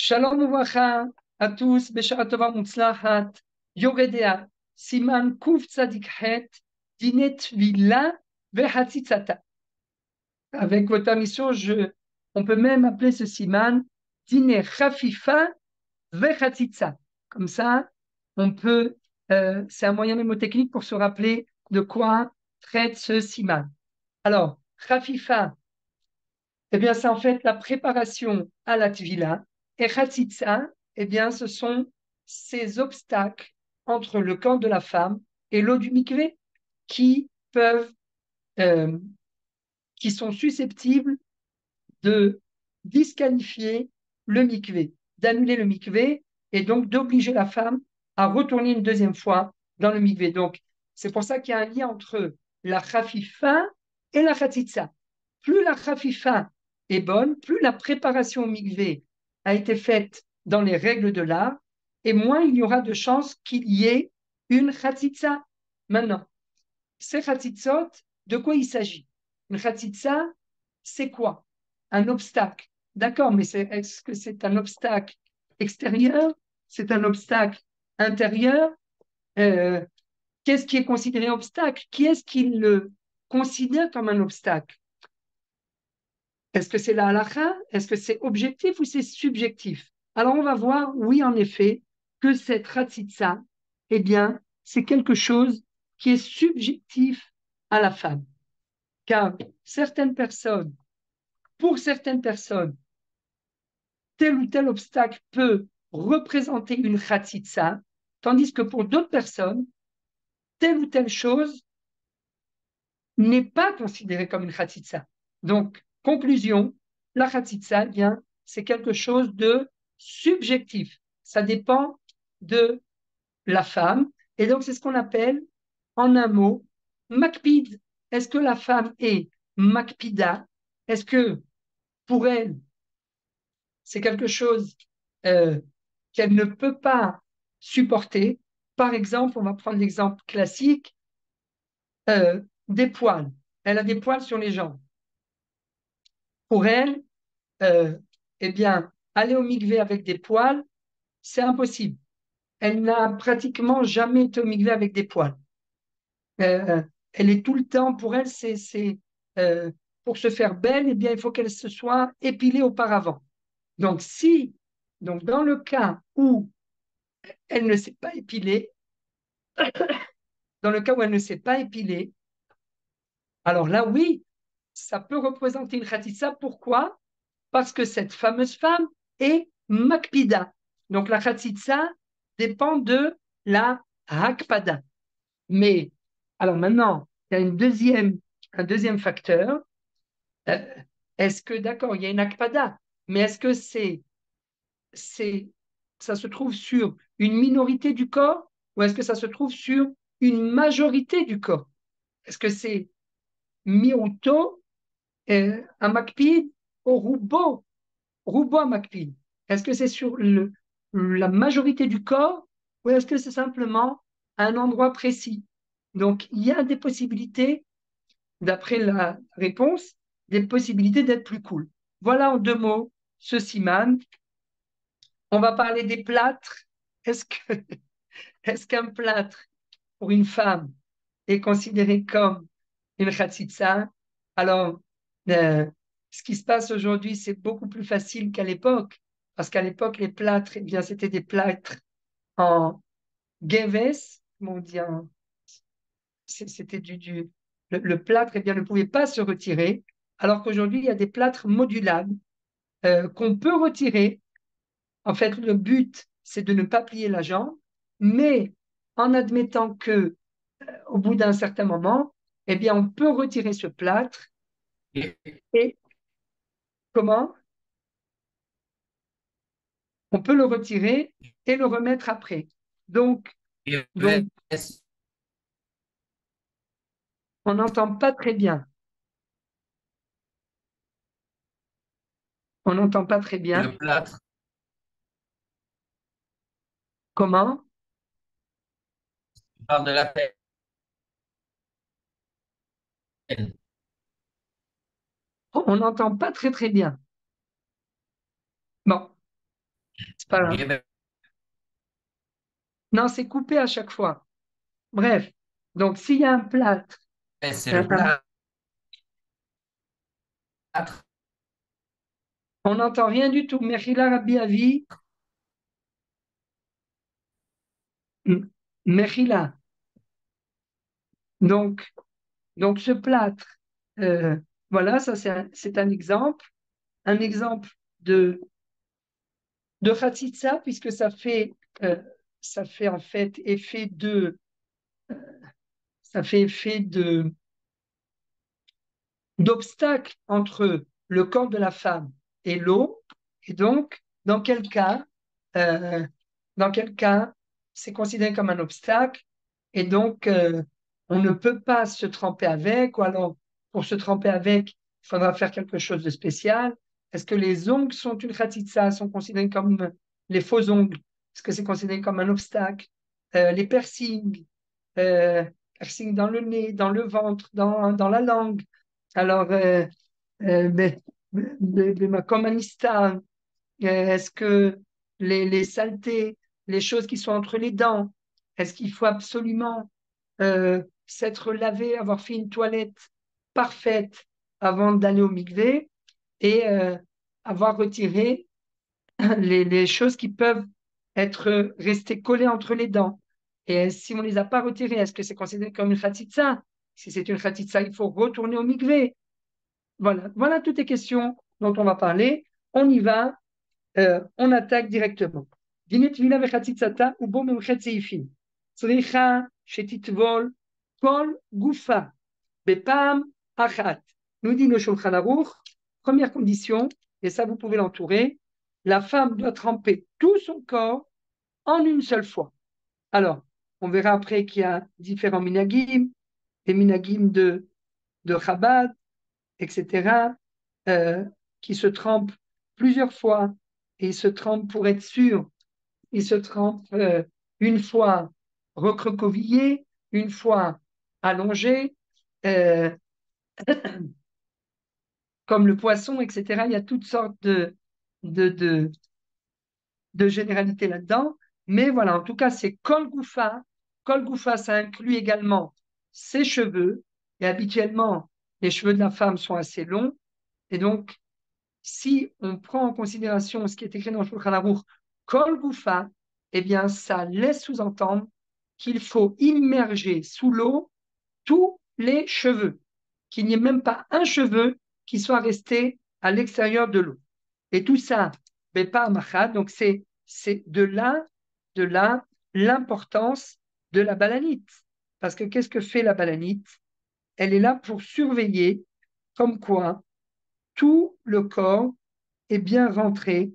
Shalom uvracha à tous, Beshara Tova Mutzlachat, Yoredea, Siman Kuf Tzadik Het, Dinet Villa, Vehatzitzata. Avec votre permission, on peut même appeler ce Siman Dine Chafifa Vehatzitza. Comme ça, c'est un moyen mémotechnique pour se rappeler de quoi traite ce Siman. Alors, Chafifa, eh bien, c'est en fait la préparation à la Tvila. Et Khatsitsa, eh bien, ce sont ces obstacles entre le corps de la femme et l'eau du mikvé qui peuvent, euh, qui sont susceptibles de disqualifier le mikvé, d'annuler le mikvé et donc d'obliger la femme à retourner une deuxième fois dans le mikvé. Donc, c'est pour ça qu'il y a un lien entre la khafifa et la khatsitsa. Plus la khafifa est bonne, plus la préparation au mikvé a été faite dans les règles de l'art, et moins il y aura de chances qu'il y ait une khatsitsa. Maintenant, ces khatsitsot, de quoi il s'agit? Une khatsitsa, c'est quoi? Un obstacle. D'accord, mais est-ce que c'est un obstacle extérieur? C'est un obstacle intérieur? Euh, Qu'est-ce qui est considéré obstacle? Qui est-ce qui le considère comme un obstacle? Est-ce que c'est la halakha? Est-ce que c'est objectif ou c'est subjectif? Alors on va voir, oui, en effet, que cette khatsitsa, eh bien, c'est quelque chose qui est subjectif à la femme. Car pour certaines personnes, tel ou tel obstacle peut représenter une khatsitsa, tandis que pour d'autres personnes, telle ou telle chose n'est pas considérée comme une khatsitsa. Donc, conclusion, la khatsitsa, eh bien, c'est quelque chose de subjectif. Ça dépend de la femme. Et donc, c'est ce qu'on appelle, en un mot, makpid. Est-ce que la femme est makpida? Est-ce que pour elle, c'est quelque chose euh, qu'elle ne peut pas supporter? Par exemple, on va prendre l'exemple classique des poils. Elle a des poils sur les jambes. Pour elle, euh, eh bien, aller au mikvé avec des poils, c'est impossible. Elle n'a pratiquement jamais été au mikvé avec des poils. Elle est tout le temps, pour elle, euh, pour se faire belle, eh bien, il faut qu'elle se soit épilée auparavant. Donc, donc dans le cas où elle ne s'est pas épilée, dans le cas où elle ne s'est pas épilée, alors là, oui, ça peut représenter une khatissa. Pourquoi? Parce que cette fameuse femme est makpida. Donc la khatissa dépend de la hakpada. Mais, alors maintenant, il y a un deuxième facteur. Euh, Est-ce que, d'accord, il y a une hakpada, mais est-ce que c'est, ça se trouve sur une minorité du corps ou est-ce que ça se trouve sur une majorité du corps? Est-ce que c'est miuto, un makpid, ou rubo un makpid? Est-ce que c'est sur la majorité du corps ou est-ce que c'est simplement un endroit précis? Donc, il y a des possibilités, d'après la réponse, des possibilités d'être plus cool. Voilà en deux mots ce siman. On va parler des plâtres. Est-ce que, est-ce qu'un plâtre pour une femme est considéré comme une khatsitsa? Alors, euh, ce qui se passe aujourd'hui, c'est beaucoup plus facile qu'à l'époque, parce qu'à l'époque, les plâtres, eh bien, c'était des plâtres en geves, comme on dit, c'était le plâtre, eh bien, ne pouvait pas se retirer, alors qu'aujourd'hui, il y a des plâtres modulables qu'on peut retirer. En fait, le but, c'est de ne pas plier la jambe, mais en admettant que, au bout d'un certain moment, eh bien, on peut retirer ce plâtre et comment? On peut le retirer et le remettre après. Donc, donc on n'entend pas très bien. On n'entend pas très bien. Le plâtre, Comment? tu parles de la peine. On n'entend pas très très bien. Bon, C'est pas grave. Gebe- Non, c'est coupé à chaque fois. Bref. Donc, s'il y a un plâtre, c'est un- le un- plâtre. on n'entend rien du tout. Mechila Rabbi Avi, Mechila. Donc, donc ce plâtre, euh, voilà, ça c'est un exemple. Un exemple de Khatitsa, puisque ça fait en fait effet ça fait effet d'obstacle entre le corps de la femme et l'eau. Et donc, euh, dans quel cas c'est considéré comme un obstacle et donc on ne peut pas se tremper avec, ou alors pour se tremper avec, il faudra faire quelque chose de spécial. Est-ce que les ongles sont une khatitsa, sont considérés comme les faux ongles? Est-ce que c'est considéré comme un obstacle? Les piercings, euh, piercings dans le nez, dans le ventre, dans la langue. Alors, ben, comme un istam, est-ce que les saletés, les choses qui sont entre les dents, est-ce qu'il faut absolument s'être lavé, avoir fait une toilette parfaite avant d'aller au mikvé et avoir retiré les choses qui peuvent être restées collées entre les dents. Et si on ne les a pas retirées, est-ce que c'est considéré comme une khatitsa? Si c'est une khatitsa, il faut retourner au mikvé. Voilà, voilà toutes les questions dont on va parler. On y va, on attaque directement. Dîner tvila vechatitzata ou bo memchet seifim. Tzricha shetitvol kol gufa bepam achat. Nous dit le Shulchan Aruch, première condition, et ça vous pouvez l'entourer, la femme doit tremper tout son corps en une seule fois. Alors, on verra après qu'il y a différents minagim, les minagim de Chabad, etc., euh, qui se trempent plusieurs fois et ils se trempent pour être sûr. Ils se trempent une fois recroquevillés, une fois allongés, euh, comme le poisson, etc. Il y a toutes sortes de, de, de généralités là-dedans. Mais voilà, en tout cas, c'est Kol Goufa. Kol Goufa, ça inclut également ses cheveux. Et habituellement, les cheveux de la femme sont assez longs. Et donc, si on prend en considération ce qui est écrit dans le Shulchan Aruch, Kol Gufa, eh bien, ça laisse sous-entendre qu'il faut immerger sous l'eau tous les cheveux, qu'il n'y ait même pas un cheveu qui soit resté à l'extérieur de l'eau. Et tout ça, Bepa Machad, donc c'est de là l'importance de la balanite. Parce que qu'est-ce que fait la balanite? Elle est là pour surveiller comme quoi tout le corps est bien rentré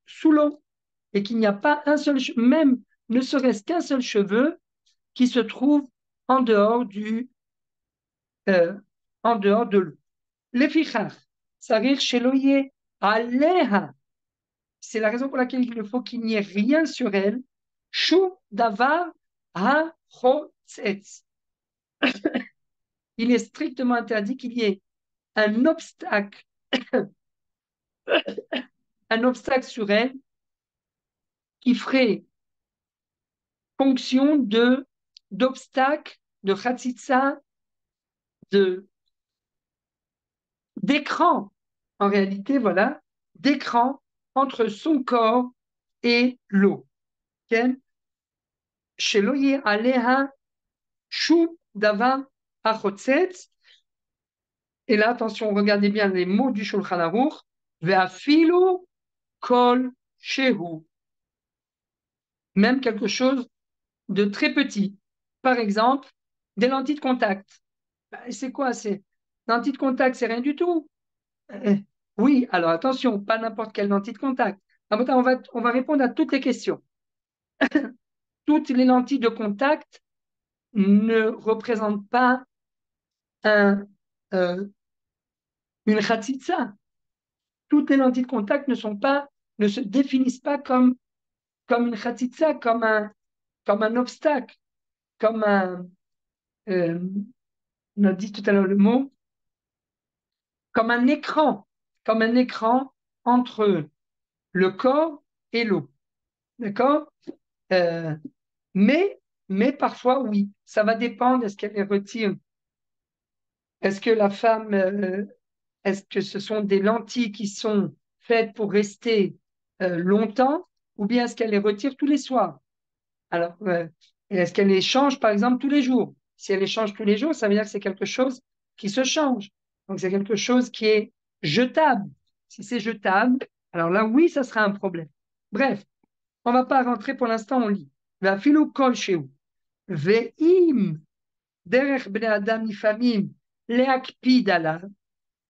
sous l'eau et qu'il n'y a pas un seul, même ne serait-ce qu'un seul cheveu qui se trouve en dehors euh, en dehors de l'eau. Lefichach, sarir sheloye aleha. C'est la raison pour laquelle il faut qu'il n'y ait rien sur elle. Shum davar ha chotzetz. Il est strictement interdit qu'il y ait un obstacle, un obstacle sur elle qui ferait fonction d'obstacles, de khatsitsa, de d'écran, en réalité, voilà, d'écran entre son corps et l'eau. Shelo yeh aleha shum davar achotzetz. Et là, attention, regardez bien les mots du Shulchan Aruch. Ve'afilu kol shehu. Même quelque chose de très petit. Par exemple, des lentilles de contact. C'est quoi? C'est lentilles de contact, c'est rien du tout. Euh, oui, alors attention, pas n'importe quelle lentille de contact. On va répondre à toutes les questions. Toutes les lentilles de contact ne représentent pas un, euh, une khatitsa. Toutes les lentilles de contact ne se définissent pas comme une khatitsa, comme un obstacle, comme euh, on a dit tout à l'heure le mot, comme un écran entre le corps et l'eau. D'accord? Euh, mais, mais parfois, oui, ça va dépendre. Est-ce qu'elle les retire? Est-ce que la femme, est-ce que ce sont des lentilles qui sont faites pour rester longtemps ou bien est-ce qu'elle les retire tous les soirs? Alors, est-ce qu'elle les change, par exemple, tous les jours? Si elle les change tous les jours, ça veut dire que c'est quelque chose qui se change. Donc, c'est quelque chose qui est jetable. Si c'est jetable, alors là, oui, ça sera un problème. Bref, on ne va pas rentrer pour l'instant, on lit. ואפילו כלשהו, ואם דרך בני אדם לפעמים להקפיד עליו,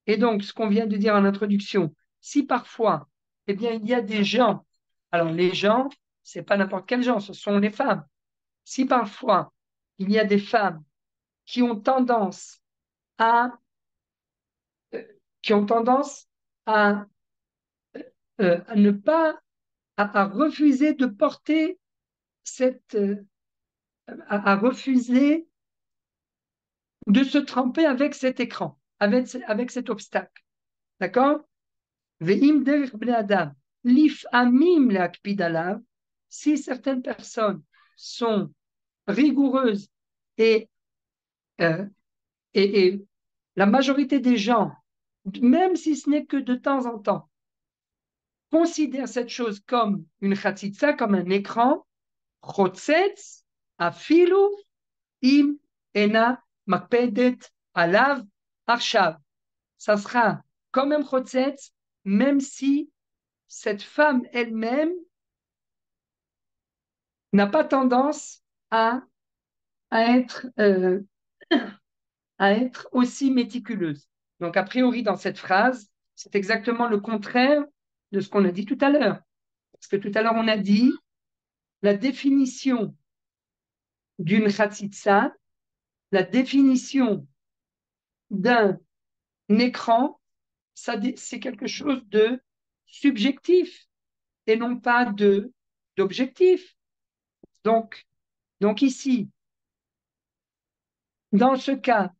et donc, ce qu'on vient de dire en introduction, si parfois, eh bien, il y a des gens, alors les gens, c'est pas n'importe quels gens, ce sont les femmes. Si parfois, il y a des femmes qui ont tendance à, euh, qui ont tendance à, à ne pas, à refuser de porter cette, à refuser de se tremper avec cet écran, avec cet obstacle. D'accord? Ve'im derech bnei adam, lif'amim le'akpid alav, si certaines personnes sont rigoureuses et, euh, et la majorité des gens, même si ce n'est que de temps en temps, considèrent cette chose comme une khatitsa, comme un écran, chotzetz, afilu, im, ena, makpedet, alav, arshav. Ça sera comme un chotzetz, même si cette femme elle-même n'a pas tendance à, à être, euh, à être aussi méticuleuse. Donc, a priori, dans cette phrase, c'est exactement le contraire de ce qu'on a dit tout à l'heure. Parce que tout à l'heure, on a dit la définition d'une khatsitsa, la définition d'un écran, c'est quelque chose de subjectif et non pas d'objectif. Donc, donc ici, dans ce cas,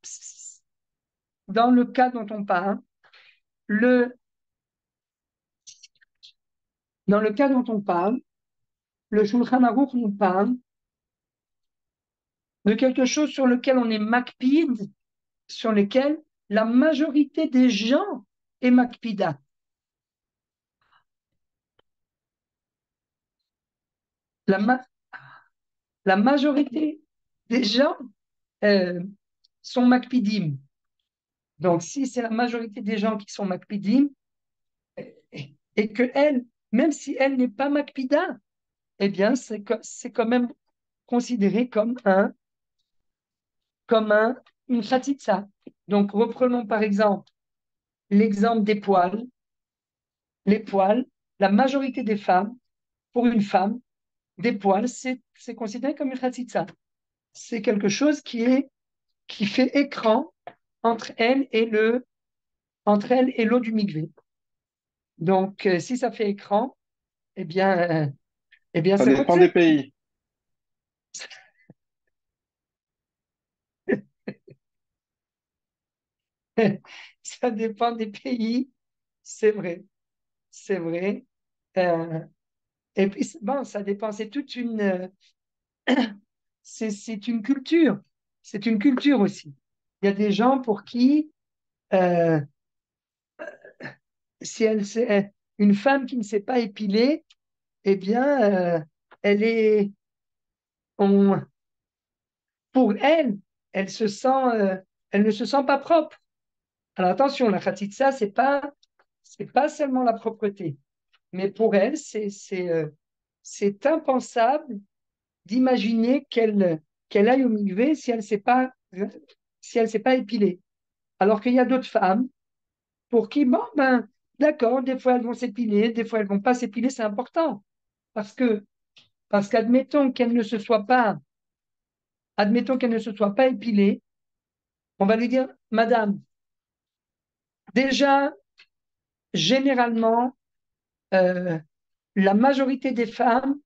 dans le cas dont on parle, le, dans le cas dont on parle, le Shulchan Aruch nous parle de quelque chose sur lequel on est makpid, sur lequel la majorité des gens est makpida. La, ma- la majorité des gens euh, sont makpidim. Donc, si c'est la majorité des gens qui sont makpidim, et que elle, même si elle n'est pas makpida, eh bien, c'est quand même considéré comme une khatitsa. Donc, reprenons par exemple l'exemple des poils. Les poils, la majorité des femmes, pour une femme, des poils, c'est considéré comme une khatitsa. C'est quelque chose qui fait écran entre elle et entre elle et l'eau du mikvé. Donc, si ça fait écran, eh bien, euh, eh bien Ça c'est dépend des Khotset. pays. Ça dépend des pays, c'est vrai, c'est vrai. Euh, et puis, bon, ça dépend, c'est une culture. C'est une culture aussi. Il y a des gens pour qui, euh, si une femme qui ne s'est pas épilée, eh bien, elle est, on, pour elle, elle se sent, elle ne se sent pas propre. Alors attention, la khatitsa, c'est pas seulement la propreté, mais pour elle, c'est impensable d'imaginer qu'elle aille au mikvé si elle s'est pas épilée. Alors qu'il y a d'autres femmes pour qui, bon, ben, d'accord, des fois elles vont s'épiler, des fois elles vont pas s'épiler, c'est important. Parce que, parce admettons qu'elle ne se soit pas épilée, on va lui dire, Madame, déjà, généralement, euh, la majorité des femmes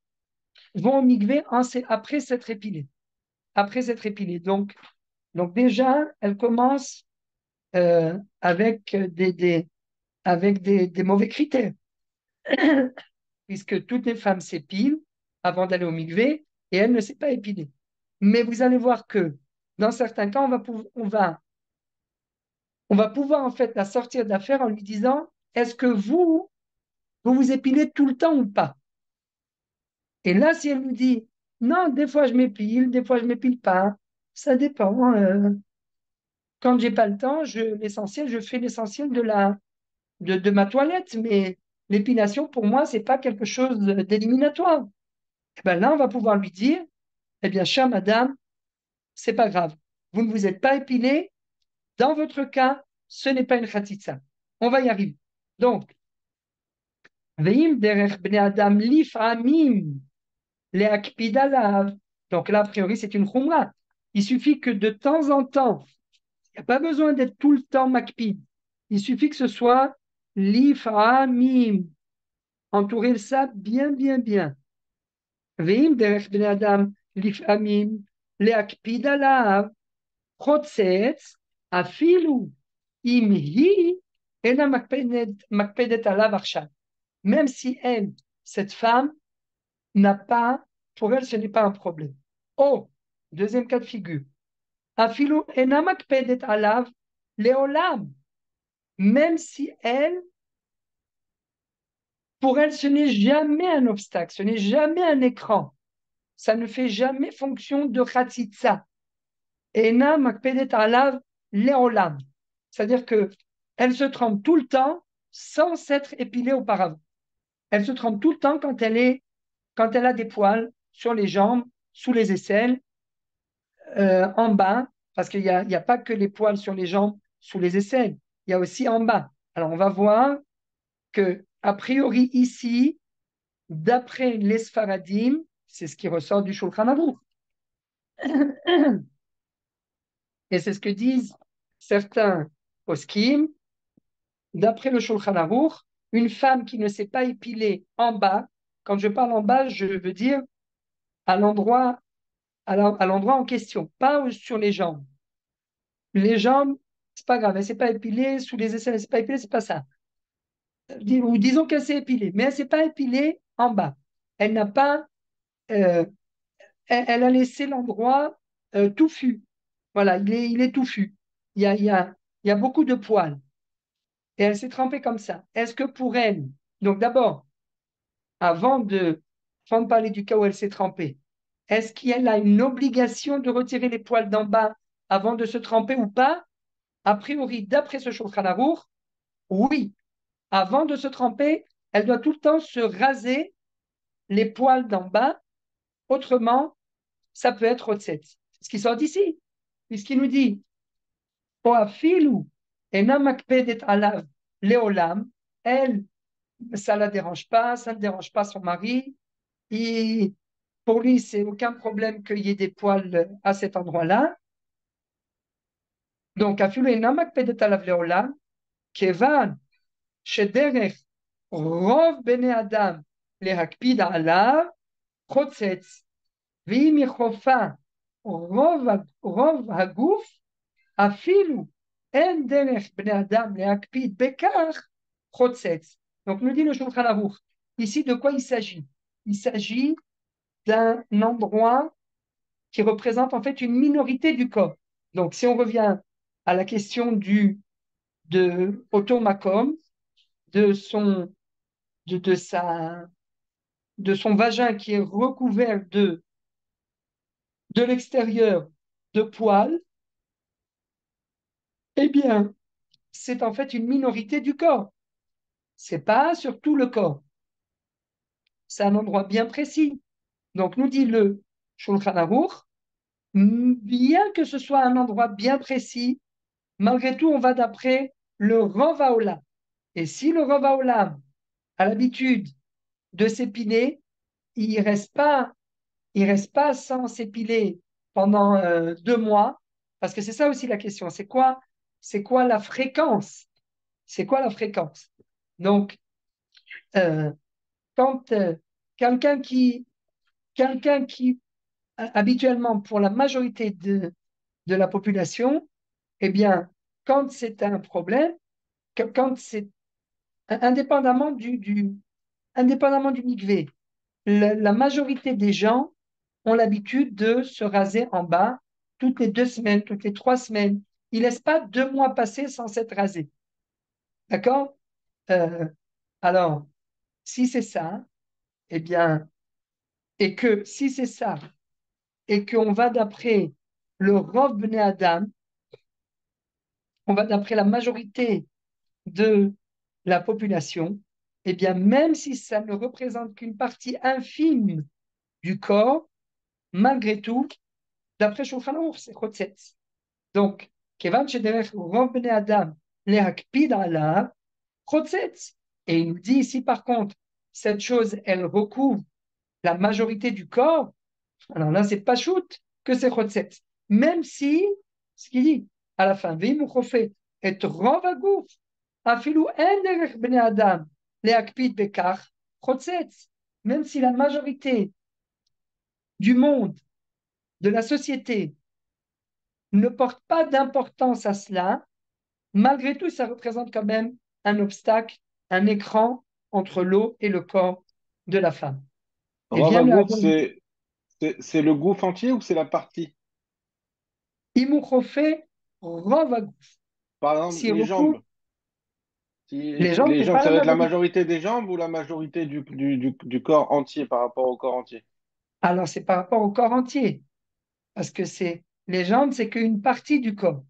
vont au mikvé après s'être épilées. Après s'être épilées. Donc déjà, elle commence avec des mauvais critères. puisque toutes les femmes s'épilent avant d'aller au mikvé et elle ne s'est pas épilée. Mais vous allez voir que dans certains cas, on va pouvoir en fait la sortir d'affaire en lui disant, est-ce que vous vous épilez tout le temps ou pas? Et là, si elle nous dit, non, des fois je m'épile, des fois je m'épile pas, ça dépend. Quand j'ai pas le temps, l'essentiel, je fais l'essentiel de ma toilette, mais l'épilation, pour moi, c'est pas quelque chose d'éliminatoire. Eh ben là, on va pouvoir lui dire, eh bien, chère madame, c'est pas grave. Vous ne vous êtes pas épilée. Dans votre cas, ce n'est pas une khatitsa. On va y arriver. Donc, veim derech bnei adam lifamim leakpid alav. Donc là, a priori, c'est une khumra. Il suffit que de temps en temps, il n'y a pas besoin d'être tout le temps makpid. Il suffit que ce soit lifamim. Entourer ça bien, bien, bien. Veim derech bnei adam lifamim leakpid alav. חוצץ, אפילו אם היא אינה מקפדת עליו עכשיו. Même si elle, cette femme, n'a pas, pour elle, ce n'est pas un problème. Oh, deuxième cas de figure. אפילו אינה מקפדת עליו לעולם. Même si elle, pour elle, ce n'est jamais un obstacle, ce n'est jamais un écran. Ça ne fait jamais fonction de khatitsa. Ena makpedet alav leolam. C'est-à-dire que elle se trempe tout le temps sans s'être épilée auparavant. Elle se trempe tout le temps quand elle a des poils sur les jambes, sous les aisselles, en bas, parce qu'il y a pas que les poils sur les jambes, sous les aisselles, il y a aussi en bas. Alors on va voir que, a priori ici, d'après les Sfaradim, c'est ce qui ressort du Shulchan Aruch. Et c'est ce que disent certains poskim. D'après le Shulchan Aruch, une femme qui ne s'est pas épilée en bas, quand je parle en bas, je veux dire à l'endroit à l'endroit en question, pas sur les jambes. Les jambes, c'est pas grave, elle s'est pas épilée, sous les aisselles, elle s'est pas épilée, c'est pas ça. Ou disons qu'elle s'est épilée, mais elle s'est pas épilée en bas. Elle n'a pas, euh, elle a laissé l'endroit touffu. Voilà, il est touffu. Il y a beaucoup de poils. Et elle s'est trempée comme ça. Est-ce que pour elle, donc d'abord, avant de parler du cas où elle s'est trempée, est-ce qu'elle a une obligation de retirer les poils d'en bas avant de se tremper ou pas? A priori, d'après ce Shulchan Aruch, oui. Avant de se tremper, elle doit tout le temps se raser les poils d'en bas. Autrement, ça peut être Otset. C'est ce qui sort d'ici. Puisqu'il nous dit, Oafilu, ena makpedet alav leolam, elle, ça la dérange pas, ça ne dérange pas son mari. Et pour lui, c'est aucun problème qu'il y ait des poils à cet endroit-là. Donc, אפילו אינה מקפדת עליו לעולם, כיוון שדרך רוב בני אדם להקפיד עליו חוצץ, ואם היא חופה רוב הגוף, אפילו אין דרך בני אדם להקפיד בכך חוצץ. Donc, nous dit le Shulchan Aruch, ici, de quoi il s'agit? Il s'agit d'un endroit qui représente en fait une minorité du corps. Donc, si on revient à la question de Automakom, de son, de sa, de son vagin qui est recouvert de l'extérieur de poils, eh bien, c'est en fait une minorité du corps. C'est pas sur tout le corps. C'est un endroit bien précis. Donc, nous dit le Shulchan Aruch, bien que ce soit un endroit bien précis, malgré tout, on va d'après le Rav Haolam. Et si le Rav Haolam a l'habitude de s'épiler, il reste pas sans s'épiler pendant 2 mois, parce que c'est ça aussi la question. C'est quoi la fréquence? C'est quoi la fréquence? Donc, euh, quand quelqu'un qui, quelqu'un qui, habituellement, pour la majorité de la population, eh bien, quand c'est un problème, quand c'est indépendamment indépendamment du mikvé, la majorité des gens ont l'habitude de se raser en bas toutes les 2 semaines, toutes les 3 semaines. Ils ne laissent pas 2 mois passer sans s'être rasés. D'accord? Euh, alors, si c'est ça, eh bien, et que si c'est ça, et qu'on va d'après le Rov Bnei Adam, on va d'après la majorité de la population, eh bien, même si ça ne représente qu'une partie infime du corps, malgré tout, d'après Shulchan Aruch, c'est Chotzetz. Donc, Kevan Shederech Rov Bnei Adam Leakpid Alav, Chotzetz. Et il nous dit ici, par contre, cette chose, elle recouvre la majorité du corps. Alors là, c'est pas shoot que c'est Chotzetz. Même si, ce qu'il dit à la fin, Vim Uchofet et Rov Agouf, Afilu En Derech Bnei Adam Leakpid Bekach, Chotzetz. Même si la majorité du monde, de la société, ne porte pas d'importance à cela, malgré tout, ça représente quand même un obstacle, un écran entre l'eau et le corps de la femme. Et Rav vient le Agouf, Hagon, c'est le gouffre entier ou c'est la partie? Imouchofé, Rovagou. Par exemple, Si les recouvre, jambes. Si, les jambes, les c'est jambes, pas ça la va être la majorité. majorité des jambes ou la majorité du corps entier par rapport au corps entier? Alors, c'est par rapport au corps entier, parce que c'est les jambes, c'est qu'une partie du corps.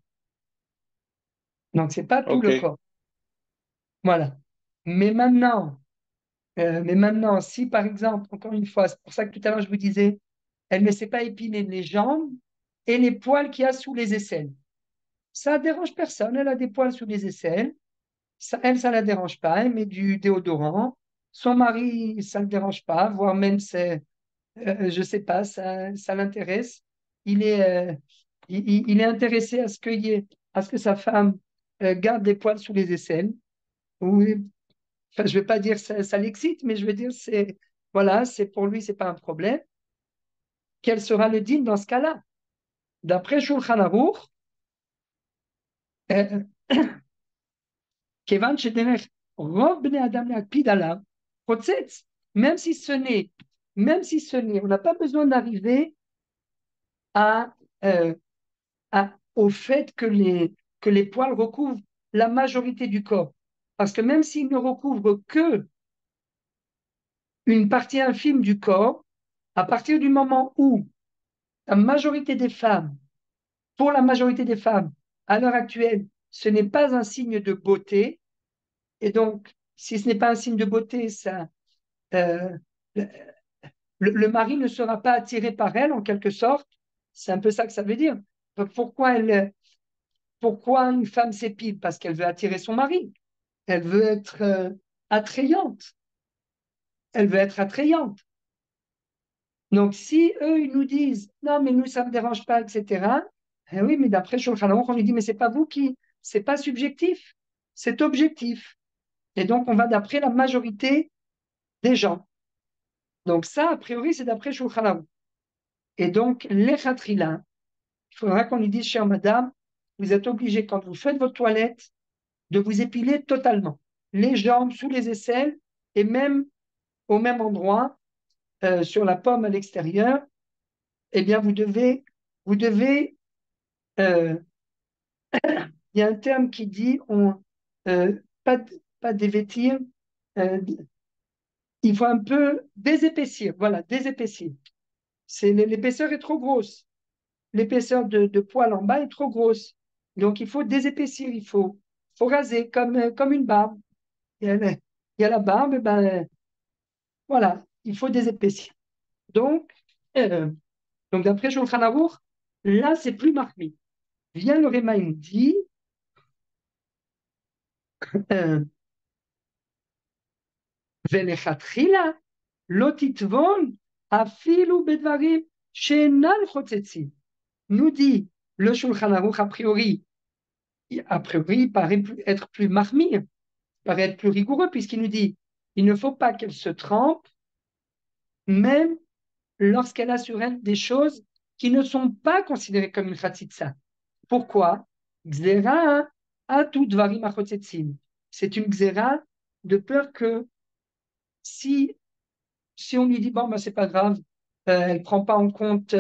Donc, c'est pas tout Ok. le corps. Voilà. Mais maintenant, si par exemple, encore une fois, c'est pour ça que tout à l'heure je vous disais, elle ne s'est pas épilée les jambes et les poils qu'il y a sous les aisselles. Ça ne dérange personne, elle a des poils sous les aisselles. Ça ne la dérange pas, elle met du déodorant. Son mari, ça ne le dérange pas, voire même, je ne sais pas, ça l'intéresse. Il est, il est intéressé à ce que sa femme garde des poils sous les aisselles. Oui, enfin, je ne vais pas dire ça l'excite, mais je veux dire, voilà, c'est pour lui, c'est pas un problème. Quel sera le deal dans ce cas-là? D'après Shulchan Aruch, euh, Kevan shederech rov bnei adam leakpid alav, chotzetz, même si ce n'est, on n'a pas besoin d'arriver à, euh, au fait que les poils recouvrent la majorité du corps. Parce que même s'ils ne recouvrent que une partie infime du corps, à partir du moment où la majorité des femmes, pour la majorité des femmes, à l'heure actuelle, ce n'est pas un signe de beauté, et donc, si ce n'est pas un signe de beauté, euh, le mari ne sera pas attiré par elle, en quelque sorte. C'est un peu ça que ça veut dire. Pourquoi une femme s'épile? Parce qu'elle veut attirer son mari. Elle veut être attrayante. Elle veut être attrayante. Donc, si eux, ils nous disent, non, mais nous, ça ne me dérange pas, etc. Eh oui, mais d'après Shulchan Aruch, on lui dit, mais c'est pas vous c'est pas subjectif, c'est objectif. Et donc, on va d'après la majorité des gens. Donc, ça, a priori, c'est d'après Shulchan Aruch. Et donc, l'echatrila, il faudra qu'on lui dise, chère madame, vous êtes obligé, quand vous faites votre toilette, de vous épiler totalement. Les jambes, sous les aisselles, et même au même endroit, sur la pomme à l'extérieur, eh bien, vous devez euh, il y a un terme qui dit euh, pas, pas dévêtir, euh, il faut un peu désépaissir. Voilà, désépaissir. L'épaisseur est trop grosse. L'épaisseur de poil en bas est trop grosse. Donc, il faut désépaissir, faut raser comme une barbe. Il y a la barbe, ben, voilà, il faut désépaissir. Donc, euh, d'après Shulchan Aruch, là, c'est plus marqué. Vient le Réma, il dit, euh, ולכתחילה לא תטבול אפילו בדברים שאינם חוצצים. Nous dit le Shulchan Aruch a priori, il paraît être plus marmire, il paraît être plus rigoureux, puisqu'il nous dit il ne faut pas qu'elle se trempe, même lorsqu'elle a sur elle des choses qui ne sont pas considérées comme une chatzitza. Pourquoi? Gzera a tout dvarim achotzetzim. C'est une gzera de peur que si, si on lui dit, bon, ben, c'est pas grave, elle prend pas en compte,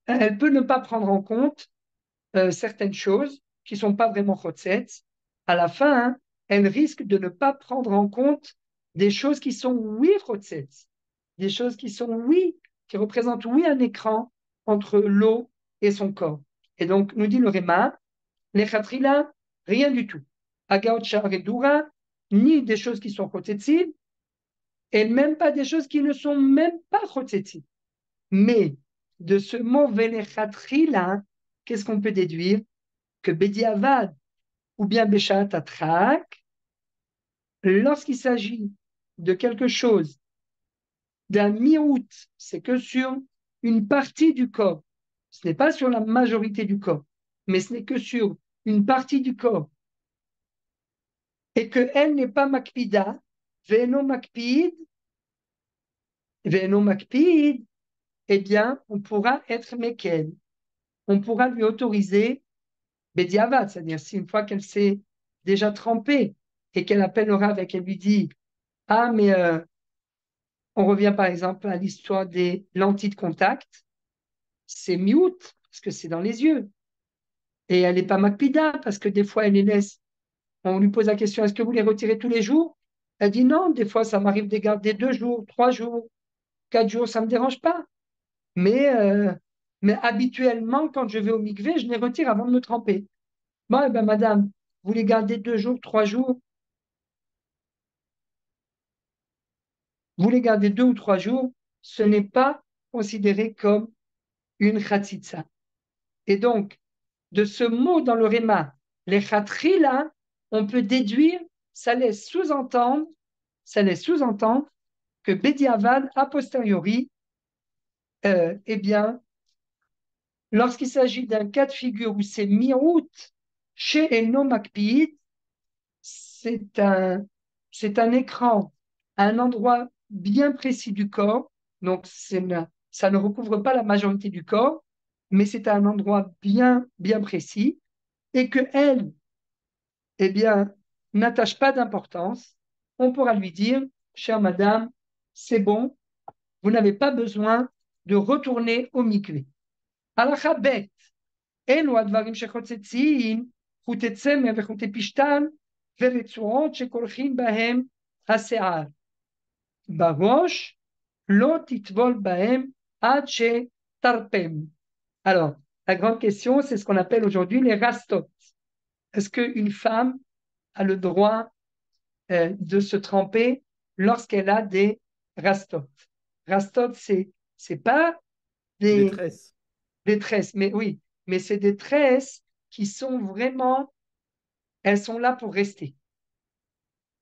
elle peut ne pas prendre en compte certaines choses qui sont pas vraiment chotzetz, à la fin, hein, elle risque de ne pas prendre en compte des choses qui sont, oui, chotzetz, des choses qui sont, oui, qui représentent, oui, un écran entre l'eau et son corps. Et donc, nous dit le Réma, les khatrila, rien du tout. Agaot shar et dura, ni des choses qui sont chotzetzim, et même pas des choses qui ne sont même pas chotzetzim. Mais de ce mot velechatchila, qu'est-ce qu'on peut déduire? Que Bediavad ou bien Beshat Atrak, lorsqu'il s'agit de quelque chose, d'un miout, c'est que sur une partie du corps, ce n'est pas sur la majorité du corps, mais ce n'est que sur une partie du corps, et qu'elle n'est pas makpida, ve'eno makpid, eh bien, on pourra être meken, on pourra lui autoriser Bediavad, c'est-à-dire si une fois qu'elle s'est déjà trempée et qu'elle appelle le Rav et qu'elle lui dit ah, mais on revient par exemple à l'histoire des lentilles de contact, c'est miout, parce que c'est dans les yeux. Et elle n'est pas makpida, parce que des fois elle les laisse. On lui pose la question est-ce que vous les retirez tous les jours? Elle dit non, des fois ça m'arrive de les garder 2 jours, 3 jours, 4 jours, ça ne me dérange pas. Mais, euh, mais habituellement, quand je vais au mikvé, je les retire avant de me tremper. Bon, eh ben, madame, vous les gardez 2 jours, 3 jours, vous les gardez 2 ou 3 jours, ce n'est pas considéré comme une khatsitsa. Et donc, de ce mot dans le Réma, les khatrila, on peut déduire, ça laisse sous-entendre, ça laisse sous-entendre que Bediavad, a posteriori, eh bien, lorsqu'il s'agit d'un cas de figure où c'est mirout chez Eno Makpiid, c'est un, c'est un écran à un endroit bien précis du corps, donc ça ne recouvre pas la majorité du corps, mais c'est à un endroit bien, bien précis, et que elle, eh bien, n'attache pas d'importance, on pourra lui dire, chère madame, c'est bon, vous n'avez pas besoin de retourner au mikvé. הלכה ב' אלו הדברים שחוצצים חוטי צמר וחוטי פשתן ורצועות שכורכים בהם השיער. בראש לא תטבול בהם עד שתרפם. Alors, la grande question, c'est ce qu'on appelle aujourd'hui les rastot. Est-ce qu'une femme a le droit de se tremper lorsqu'elle a des rastot? Rastot, c'est pas Des des, tresses. des tresses, mais oui, mais c'est des tresses qui sont vraiment, elles sont là pour rester.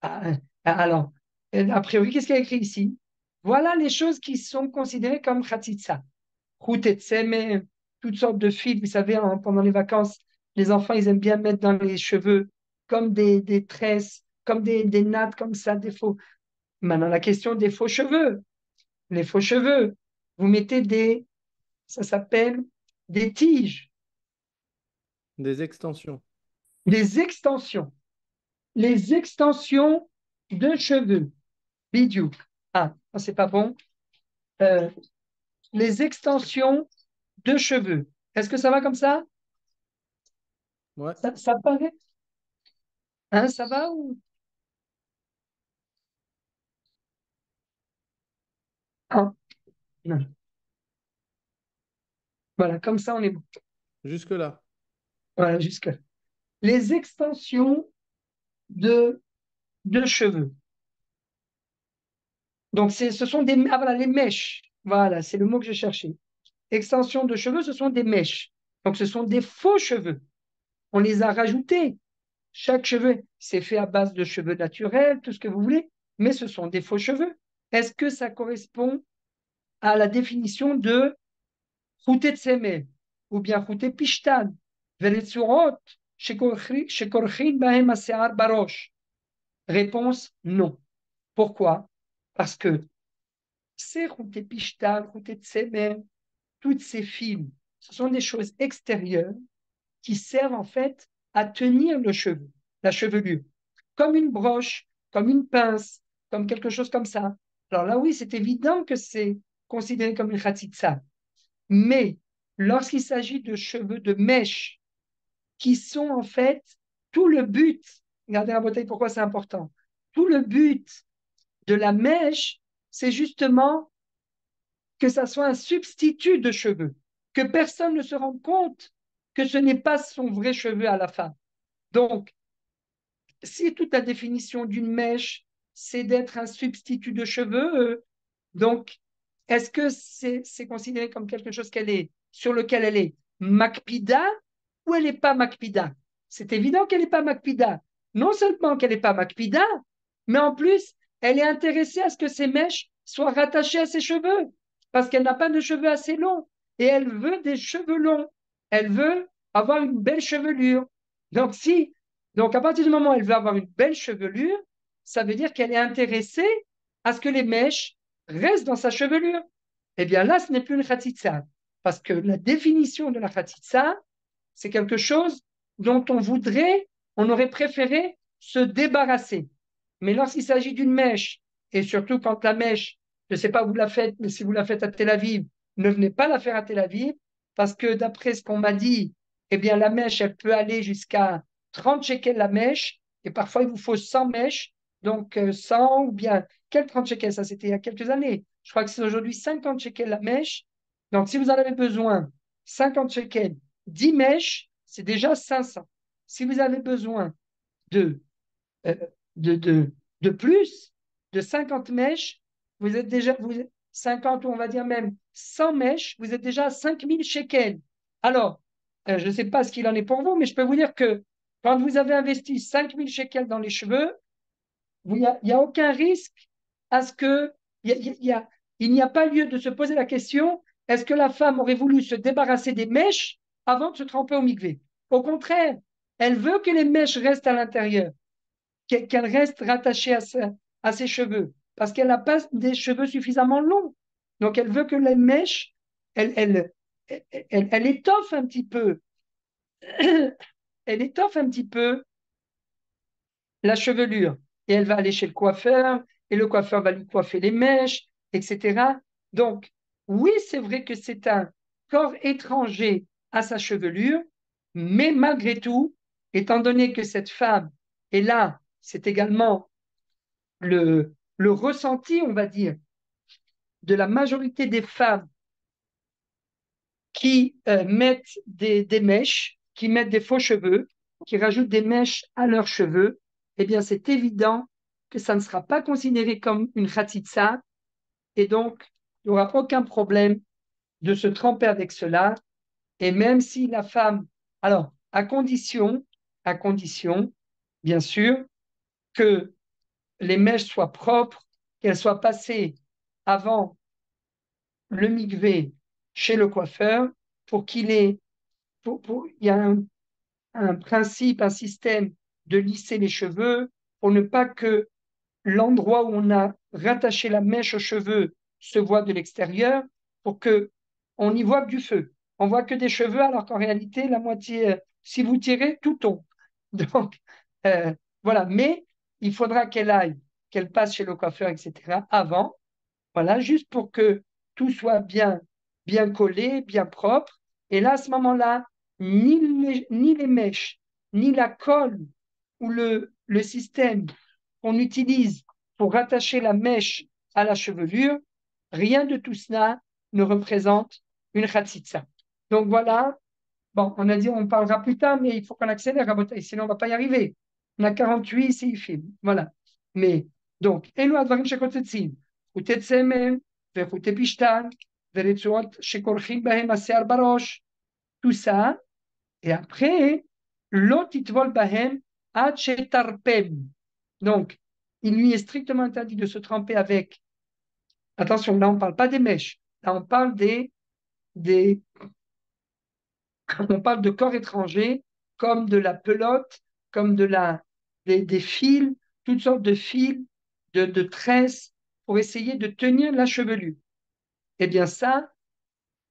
Ah, alors, a priori, qu'est-ce qu'il y a écrit ici? Voilà les choses qui sont considérées comme khatitsa. Route et tseme, toutes sortes de fils. Vous savez, pendant les vacances, les enfants, ils aiment bien mettre dans les cheveux comme des tresses, comme des nattes, comme ça, des faux. Maintenant, la question des faux cheveux. Les faux cheveux, vous mettez ça s'appelle des tiges, Des extensions. des extensions. Les extensions de cheveux. Bidou. Ah, ça, c'est pas bon. Euh, les extensions de cheveux. Est-ce que ça va comme ça? Ouais. Ça paraît? Hein, ça va ou? Ah, non. Voilà, comme ça, on est bon. Jusque-là. Voilà, jusque. Les extensions de, de cheveux. Donc, ce sont des. Ah, voilà, les mèches. Voilà, c'est le mot que je cherchais. Extensions de cheveux, ce sont des mèches. Donc, ce sont des faux cheveux. On les a rajoutés. Chaque cheveu, c'est fait à base de cheveux naturels, tout ce que vous voulez, mais ce sont des faux cheveux. Est-ce que ça correspond à la définition de routé tsemel ou bien routé pishtan, veletsurot, shekorchin bahem asear barosh? Réponse non. Pourquoi? Parce que ces routé pishtan, routé tsemel, toutes ces fils, ce sont des choses extérieures qui servent en fait à tenir le cheveu, la chevelure, comme une broche, comme une pince, comme quelque chose comme ça. Alors là, oui, c'est évident que c'est considéré comme une khatitsa. Mais lorsqu'il s'agit de cheveux de mèche qui sont en fait tout le but, regardez la bouteille, pourquoi c'est important. Tout le but de la mèche, c'est justement que ça soit un substitut de cheveux, que personne ne se rende compte que ce n'est pas son vrai cheveu à la fin. Donc, si toute la définition d'une mèche, c'est d'être un substitut de cheveux, donc, est-ce que c'est considéré comme quelque chose sur lequel elle est makpida ou elle n'est pas makpida? C'est évident qu'elle n'est pas makpida. Non seulement qu'elle n'est pas makpida, mais en plus, elle est intéressée à ce que ses mèches soient rattachées à ses cheveux, parce qu'elle n'a pas de cheveux assez longs, et elle veut des cheveux longs. Elle veut avoir une belle chevelure. Donc, donc à partir du moment où elle veut avoir une belle chevelure, ça veut dire qu'elle est intéressée à ce que les mèches restent dans sa chevelure. Eh bien là, ce n'est plus une khatitsa, parce que la définition de la khatitsa, c'est quelque chose dont on aurait préféré se débarrasser. Mais lorsqu'il s'agit d'une mèche, et surtout quand la mèche, je ne sais pas où vous la faites, mais si vous la faites à Tel Aviv, ne venez pas la faire à Tel Aviv, parce que d'après ce qu'on m'a dit, eh bien la mèche, elle peut aller jusqu'à 30 shekels la mèche, et parfois il vous faut 100 mèches, donc 100 ou bien, quel 30 shekels, ça c'était il y a quelques années, je crois que c'est aujourd'hui 50 shekels la mèche, donc si vous en avez besoin, 50 shekels, 10 mèches, c'est déjà 500. Si vous avez besoin de, euh, de, de, de plus, de 50 mèches, vous êtes déjà, 50 ou on va dire même 100 mèches, vous êtes déjà à 5000 shekels. Alors, je ne sais pas ce qu'il en est pour vous, mais je peux vous dire que quand vous avez investi 5000 shekels dans les cheveux, il n'y a aucun risque à ce que, il n'y a pas lieu de se poser la question, est-ce que la femme aurait voulu se débarrasser des mèches avant de se tremper au mikvé? Au contraire, elle veut que les mèches restent à l'intérieur, qu'elles restent rattachées à ses cheveux, parce qu'elle n'a pas des cheveux suffisamment longs. Donc, elle veut que les mèches, elle étoffe un petit peu, elle étoffe un petit peu la chevelure. Et elle va aller chez le coiffeur, et le coiffeur va lui coiffer les mèches, etc. Donc, oui, c'est vrai que c'est un corps étranger à sa chevelure, mais malgré tout, étant donné que cette femme est là, c'est également le ressenti, on va dire, de la majorité des femmes qui mettent des mèches, qui mettent des faux cheveux, qui rajoutent des mèches à leurs cheveux, eh bien, c'est évident que ça ne sera pas considéré comme une khatitsa, et donc, il n'y aura aucun problème de se tremper avec cela. Et même si la femme, alors, à condition, bien sûr, que les mèches soient propres, qu'elles soient passées avant le mikvé chez le coiffeur pour qu'il ait, il y a un principe, un système de lisser les cheveux pour ne pas que l'endroit où on a rattaché la mèche aux cheveux se voit de l'extérieur, pour que on n'y voit que du feu. On voit que des cheveux, alors qu'en réalité, la moitié, si vous tirez, tout tombe. Donc, euh, voilà. Mais il faudra qu'elle passe chez le coiffeur, etc., avant, voilà, juste pour que tout soit bien collé, bien propre. Et là, à ce moment-là, ni les mèches, ni la colle ou le système qu'on utilise pour rattacher la mèche à la chevelure, rien de tout cela ne représente une khatsitsa. Donc voilà, bon, on a dit on parlera plus tard, mais il faut qu'on accélère, Rabotai, sinon on ne va pas y arriver. On a 48 séifim, voilà. Mais, donc, אלו הדברים שקוצצים, חוטי צמר וחוטי פשתן ורצועות שכורכים בהם השיער בראש, tout ça, et après, לא תטבול בהם עד שתרפם. Donc, il lui est strictement interdit de se tremper avec. Attention, là, on ne parle pas des mèches. Là, on parle des, on parle de corps étrangers, comme de la pelote, comme des fils, toutes sortes de fils, de tresses, pour essayer de tenir la chevelure. Eh bien, ça,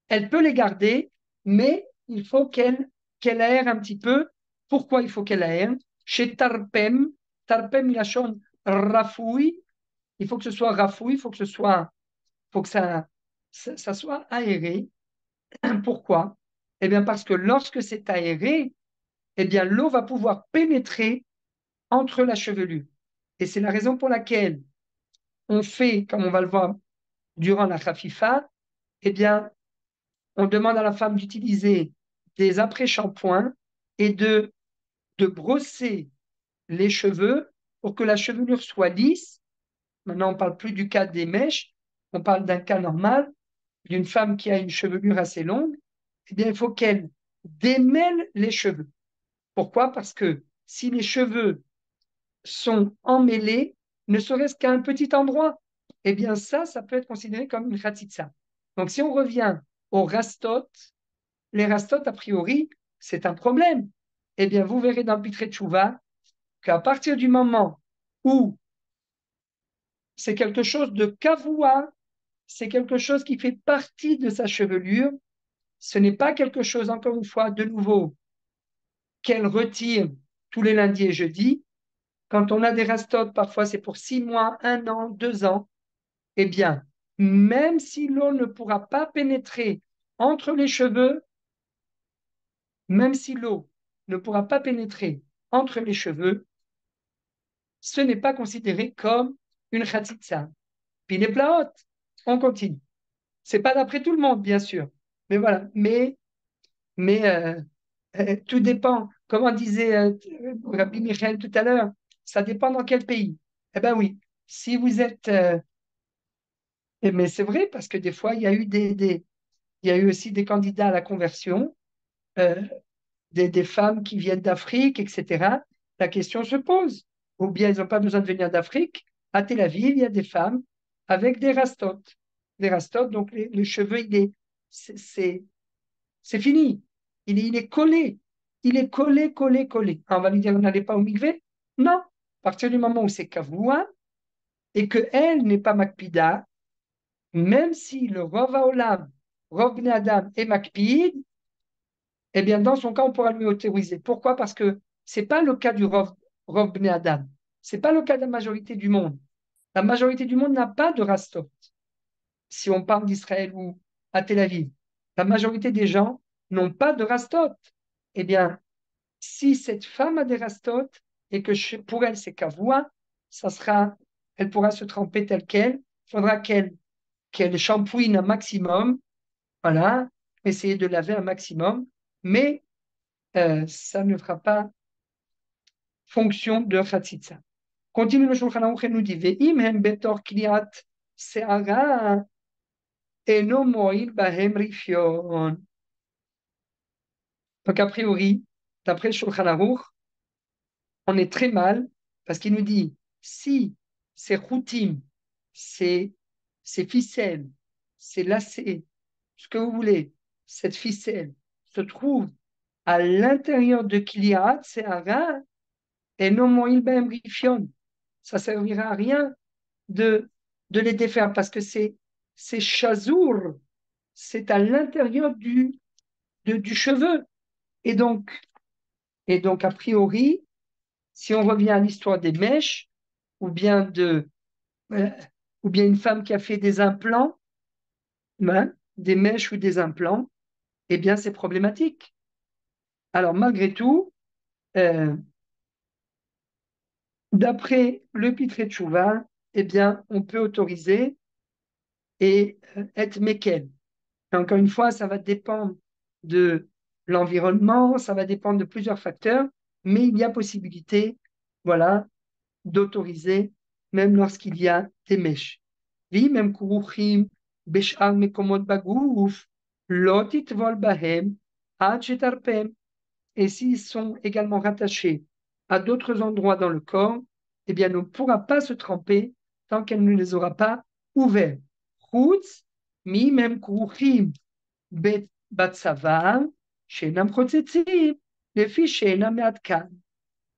elle peut les garder, mais il faut qu'elle aère un petit peu. Pourquoi il faut qu'elle aère? Chez Tarpem, Tarpem Lachon Rafoui, il faut que ce soit rafouille, faut que ça soit aéré. Pourquoi? Eh bien, parce que lorsque c'est aéré, eh bien, l'eau va pouvoir pénétrer entre la chevelure. Et c'est la raison pour laquelle on fait, comme on va le voir durant la khafifa, eh bien, on demande à la femme d'utiliser des après-shampoings et de brosser les cheveux pour que la chevelure soit lisse. Maintenant, on ne parle plus du cas des mèches, on parle d'un cas normal, d'une femme qui a une chevelure assez longue. Eh bien, il faut qu'elle démêle les cheveux. Pourquoi? Parce que si les cheveux sont emmêlés, ne serait-ce qu'à un petit endroit, eh bien ça peut être considéré comme une khatitsa. Donc si on revient aux rastot, les rastot, a priori, c'est un problème. Eh bien, vous verrez dans le Pitré Tchouva qu'à partir du moment où c'est quelque chose de kavua, c'est quelque chose qui fait partie de sa chevelure, ce n'est pas quelque chose, encore une fois, de nouveau, qu'elle retire tous les lundis et jeudis. Quand on a des rastotes, parfois c'est pour 6 mois, 1 an, 2 ans. Eh bien, même si l'eau ne pourra pas pénétrer entre les cheveux, même si l'eau ne pourra pas pénétrer entre les cheveux, ce n'est pas considéré comme une khatitsa. Puis les plaotes, on continue. C'est pas d'après tout le monde, bien sûr. Mais voilà. Mais tout dépend. Comme disait Rabbi Michael tout à l'heure, ça dépend dans quel pays. Eh bien oui, si vous êtes... mais c'est vrai, parce que des fois, il y a eu il y a eu aussi des candidats à la conversion, euh, des femmes qui viennent d'Afrique, etc. La question se pose. Ou bien ils n'ont pas besoin de venir d'Afrique. À Tel Aviv, il y a des femmes avec des rastotes. Des rastotes, donc les cheveux, c'est fini. Il est collé. Il est collé, collé, collé. Ah, on va lui dire, n'allez pas au mikvé? Non. À partir du moment où c'est kavua et qu'elle n'est pas makpida, même si le Rov Haolam, Rov Bnei Adam est makpid, eh bien, dans son cas, on pourra lui autoriser. Pourquoi? Parce que ce n'est pas le cas du Rov Bnei Adam. Ce n'est pas le cas de la majorité du monde. La majorité du monde n'a pas de rastot. Si on parle d'Israël ou à Tel Aviv, la majorité des gens n'ont pas de rastot. Eh bien, si cette femme a des rastot et que pour elle c'est kavua, elle pourra se tremper telle qu'elle. Il faudra qu'elle shampooine un maximum, voilà, essayer de laver un maximum, mais ça ne fera pas fonction de chatzitza. Continue le Shulchan Aruch et nous dit Ve'im hem betor kliat se'ara eno mo'il bahem rifyon. Donc, a priori, d'après le Shulchan Aruch, on est très mal parce qu'il nous dit si ces routim, ces ficelles, ces lacets, ce que vous voulez, cette ficelle se trouve à l'intérieur de Kliat, se'ara, et non mo'il bahem rifyon. Ça ne servira à rien de, de les défaire parce que c'est chazour, c'est à l'intérieur du cheveu. Et donc, a priori, si on revient à l'histoire des mèches, ou bien, euh, ou bien une femme qui a fait des implants, hein, des mèches ou des implants, eh bien, c'est problématique. Alors, malgré tout, euh, d'après le Pitré Tchouva, eh bien, on peut autoriser et être méquel. Encore une fois, ça va dépendre de l'environnement, ça va dépendre de plusieurs facteurs, mais il y a possibilité, voilà, d'autoriser, même lorsqu'il y a des mèches. Vi même kuruchim beshar mekomot bagouf, lo titvol bahem, ad shetarpem. Et s'ils sont également rattachés à d'autres endroits dans le corps, eh bien, on ne pourra pas se tremper tant qu'elle ne les aura pas ouverts. Chutz mi même kuruchim בצוואר שאינם חוצצים, לפי שאינם מעדכן.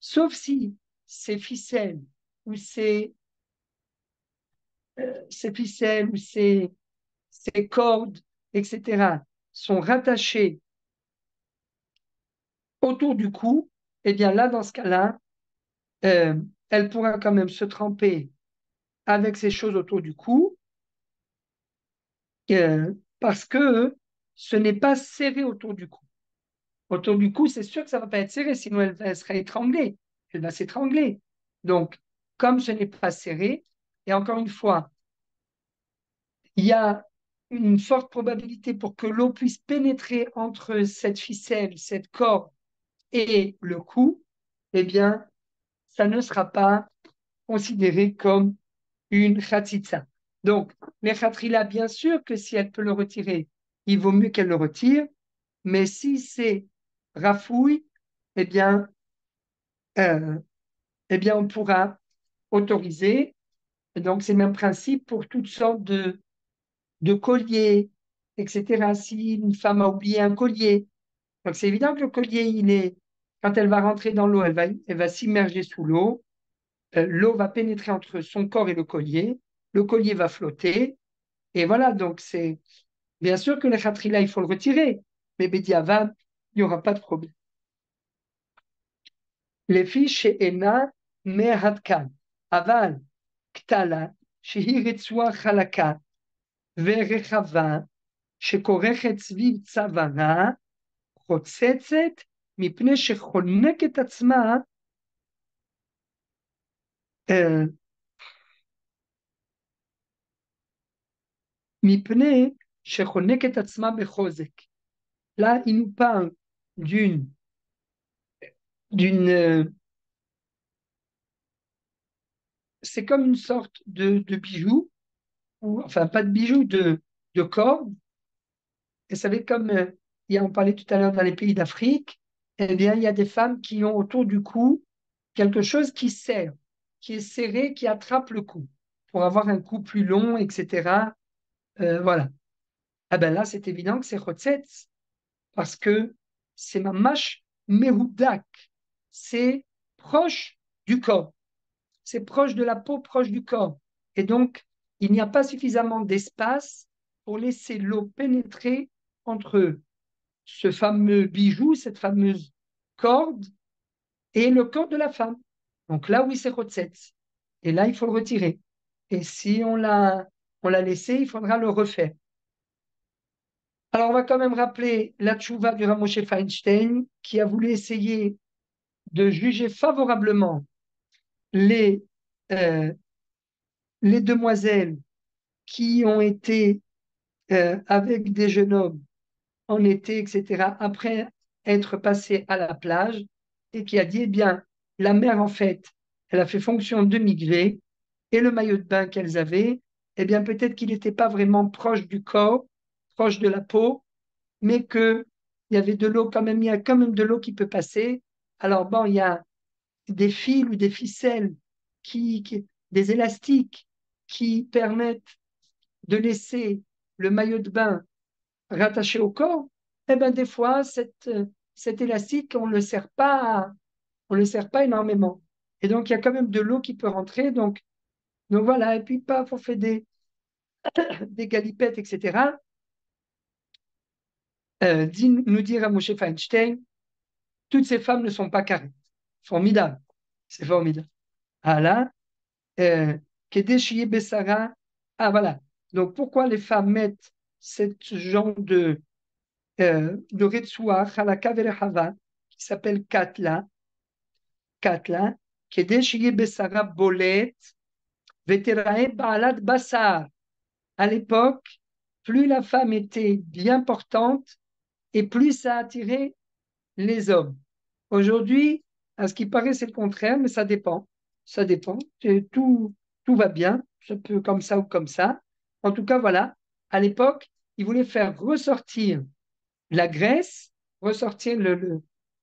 Sauf si ces ficelles ou ces ficelles ou ces cordes, etc., sont rattachées autour du cou, eh bien là, dans ce cas-là, elle pourra quand même se tremper avec ces choses autour du cou, parce que ce n'est pas serré autour du cou. Autour du cou, c'est sûr que ça ne va pas être serré, sinon elle sera étranglée. Elle va s'étrangler. Donc, comme ce n'est pas serré, et encore une fois, il y a une forte probabilité pour que l'eau puisse pénétrer entre cette ficelle, cette corde et le cou, eh bien, ça ne sera pas considéré comme une khatitsa. Donc, les khatrila, bien sûr que si elle peut le retirer, il vaut mieux qu'elle le retire, mais si c'est rafouille, eh bien, euh, on pourra autoriser. Et donc, c'est le même principe pour toutes sortes de colliers, etc. Si une femme a oublié un collier, donc c'est évident que le collier, quand elle va rentrer dans l'eau, elle va s'immerger sous l'eau. L'eau va pénétrer entre son corps et le collier va flotter, et voilà, donc c'est bien sûr que les khatrila, il faut le retirer, mais Bediavad, il n'y aura pas de problème. Les filles chez Ena, Mehatkan, Aval, Ktala, Shehi Ritsua Chalaka, Verechava, שכורכת סביב צווארה, חוצצת, מפני שחונקת עצמה, מפני שחונקת עצמה בחוזק. Là, il nous parle d'une, c'est comme une sorte de bijou, ou enfin pas de bijou, de corde. Et vous savez, comme on parlait tout à l'heure dans les pays d'Afrique, eh bien, il y a des femmes qui ont autour du cou quelque chose qui serre, qui est serré, qui attrape le cou, pour avoir un cou plus long, etc. Voilà. Ah ben là, c'est évident que c'est Chotzetz, parce que c'est mamash mehoudak, c'est proche du corps, c'est proche de la peau, proche du corps. Et donc, il n'y a pas suffisamment d'espace pour laisser l'eau pénétrer entre ce fameux bijou, cette fameuse corde, et le corps de la femme. Donc là, oui, c'est Chotzetz. Et là, il faut le retirer. Et si on l'a laissé, il faudra le refaire. Alors, on va quand même rappeler la tchouva du Ramoshe Feinstein, qui a voulu essayer de juger favorablement les, euh, les demoiselles qui ont été avec des jeunes hommes en été, etc., après être passées à la plage, et qui a dit, eh bien, la mère, en fait, elle a fait fonction de migrer, et le maillot de bain qu'elles avaient, eh bien, peut-être qu'il n'était pas vraiment proche du corps, proche de la peau, mais qu'il y avait de l'eau quand même, il y a quand même de l'eau qui peut passer. Alors bon, il y a des fils ou des ficelles, des élastiques qui permettent de laisser le maillot de bain rattaché au corps. Eh bien, des fois, cet élastique, on le serre pas énormément. Et donc, il y a quand même de l'eau qui peut rentrer. Donc voilà, et puis paf, on fait des galipettes, etc. Nous dire à Moshe Feinstein, toutes ces femmes ne sont pas carrées. Formidable. C'est formidable. Ah là, Kedesh Bessara. Ah voilà. Donc pourquoi les femmes mettent ce genre de Retsua, Chalaka Verehava, qui s'appelle Katla, Kedesh Bessara Bolet, Veterae Baalat Bassar. À l'époque, plus la femme était bien portante et plus ça attirait les hommes. Aujourd'hui, à ce qui paraît, c'est le contraire, mais ça dépend. Ça dépend. Tout va bien. Ça peut comme ça ou comme ça. En tout cas, voilà. À l'époque, ils voulaient faire ressortir la graisse, ressortir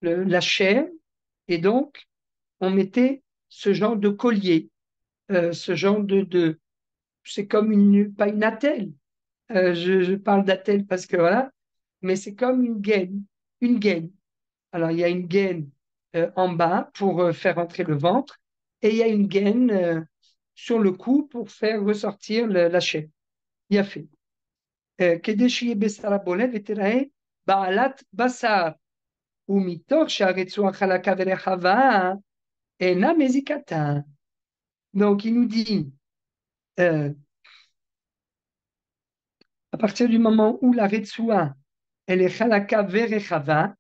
la chair, et donc, on mettait ce genre de collier, ce genre c'est comme pas une attelle. Je parle d'attelle parce que voilà, mais c'est comme une gaine. Alors, il y a une gaine en bas pour faire entrer le ventre et il y a une gaine sur le cou pour faire ressortir la chair. Il y a fait. כדי שיהיה בשר הבולט ותראה בעלת בשר, ומתוך שהרצועה חלקה ורחבה אינה מזיקתה. Donc, il nous dit euh, à partir du moment où la Retsoua, elle est Chalaka Verechava,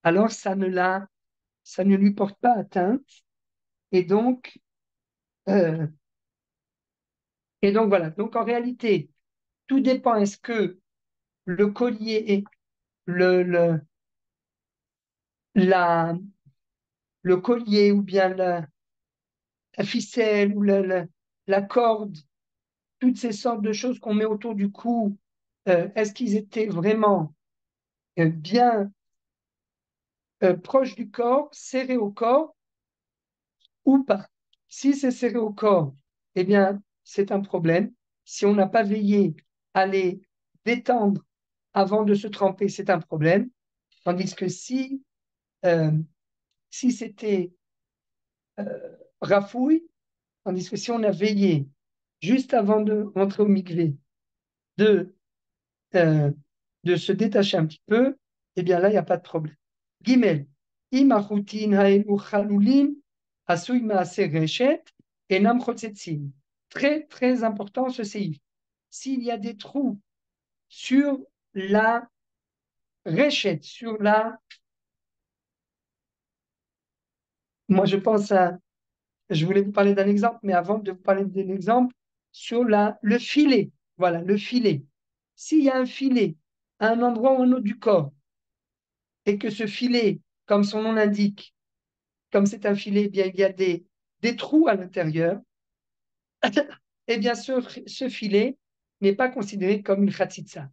alors ça ne lui porte pas atteinte. Et donc, euh, voilà. Donc en réalité, tout dépend. Est-ce que le collier est la, le collier ou bien la ficelle ou la corde, toutes ces sortes de choses qu'on met autour du cou, est-ce qu'ils étaient vraiment bien proches du corps, serrés au corps ou pas? Si c'est serré au corps, eh bien, c'est un problème. Si on n'a pas veillé à les détendre avant de se tremper, c'est un problème. Tandis que euh, si c'était rafouille, tandis que si on a veillé juste avant de rentrer au mikvé, de, euh, de se détacher un petit peu, eh bien là, il n'y a pas de problème. Gimel, imachutin haelu chalulin, asui maase reshet, enam chotzetzin. Très, très important ce séif. S'il y a des trous sur la reshet, moi je pense je voulais vous parler d'un exemple, mais avant de vous parler d'un exemple, sur le filet. Voilà, le filet. S'il y a un filet à un endroit ou un autre du corps, et que ce filet, comme son nom l'indique, comme c'est un filet, eh bien, il y a des trous à l'intérieur, et bien ce filet n'est pas considéré comme une khatsitsa.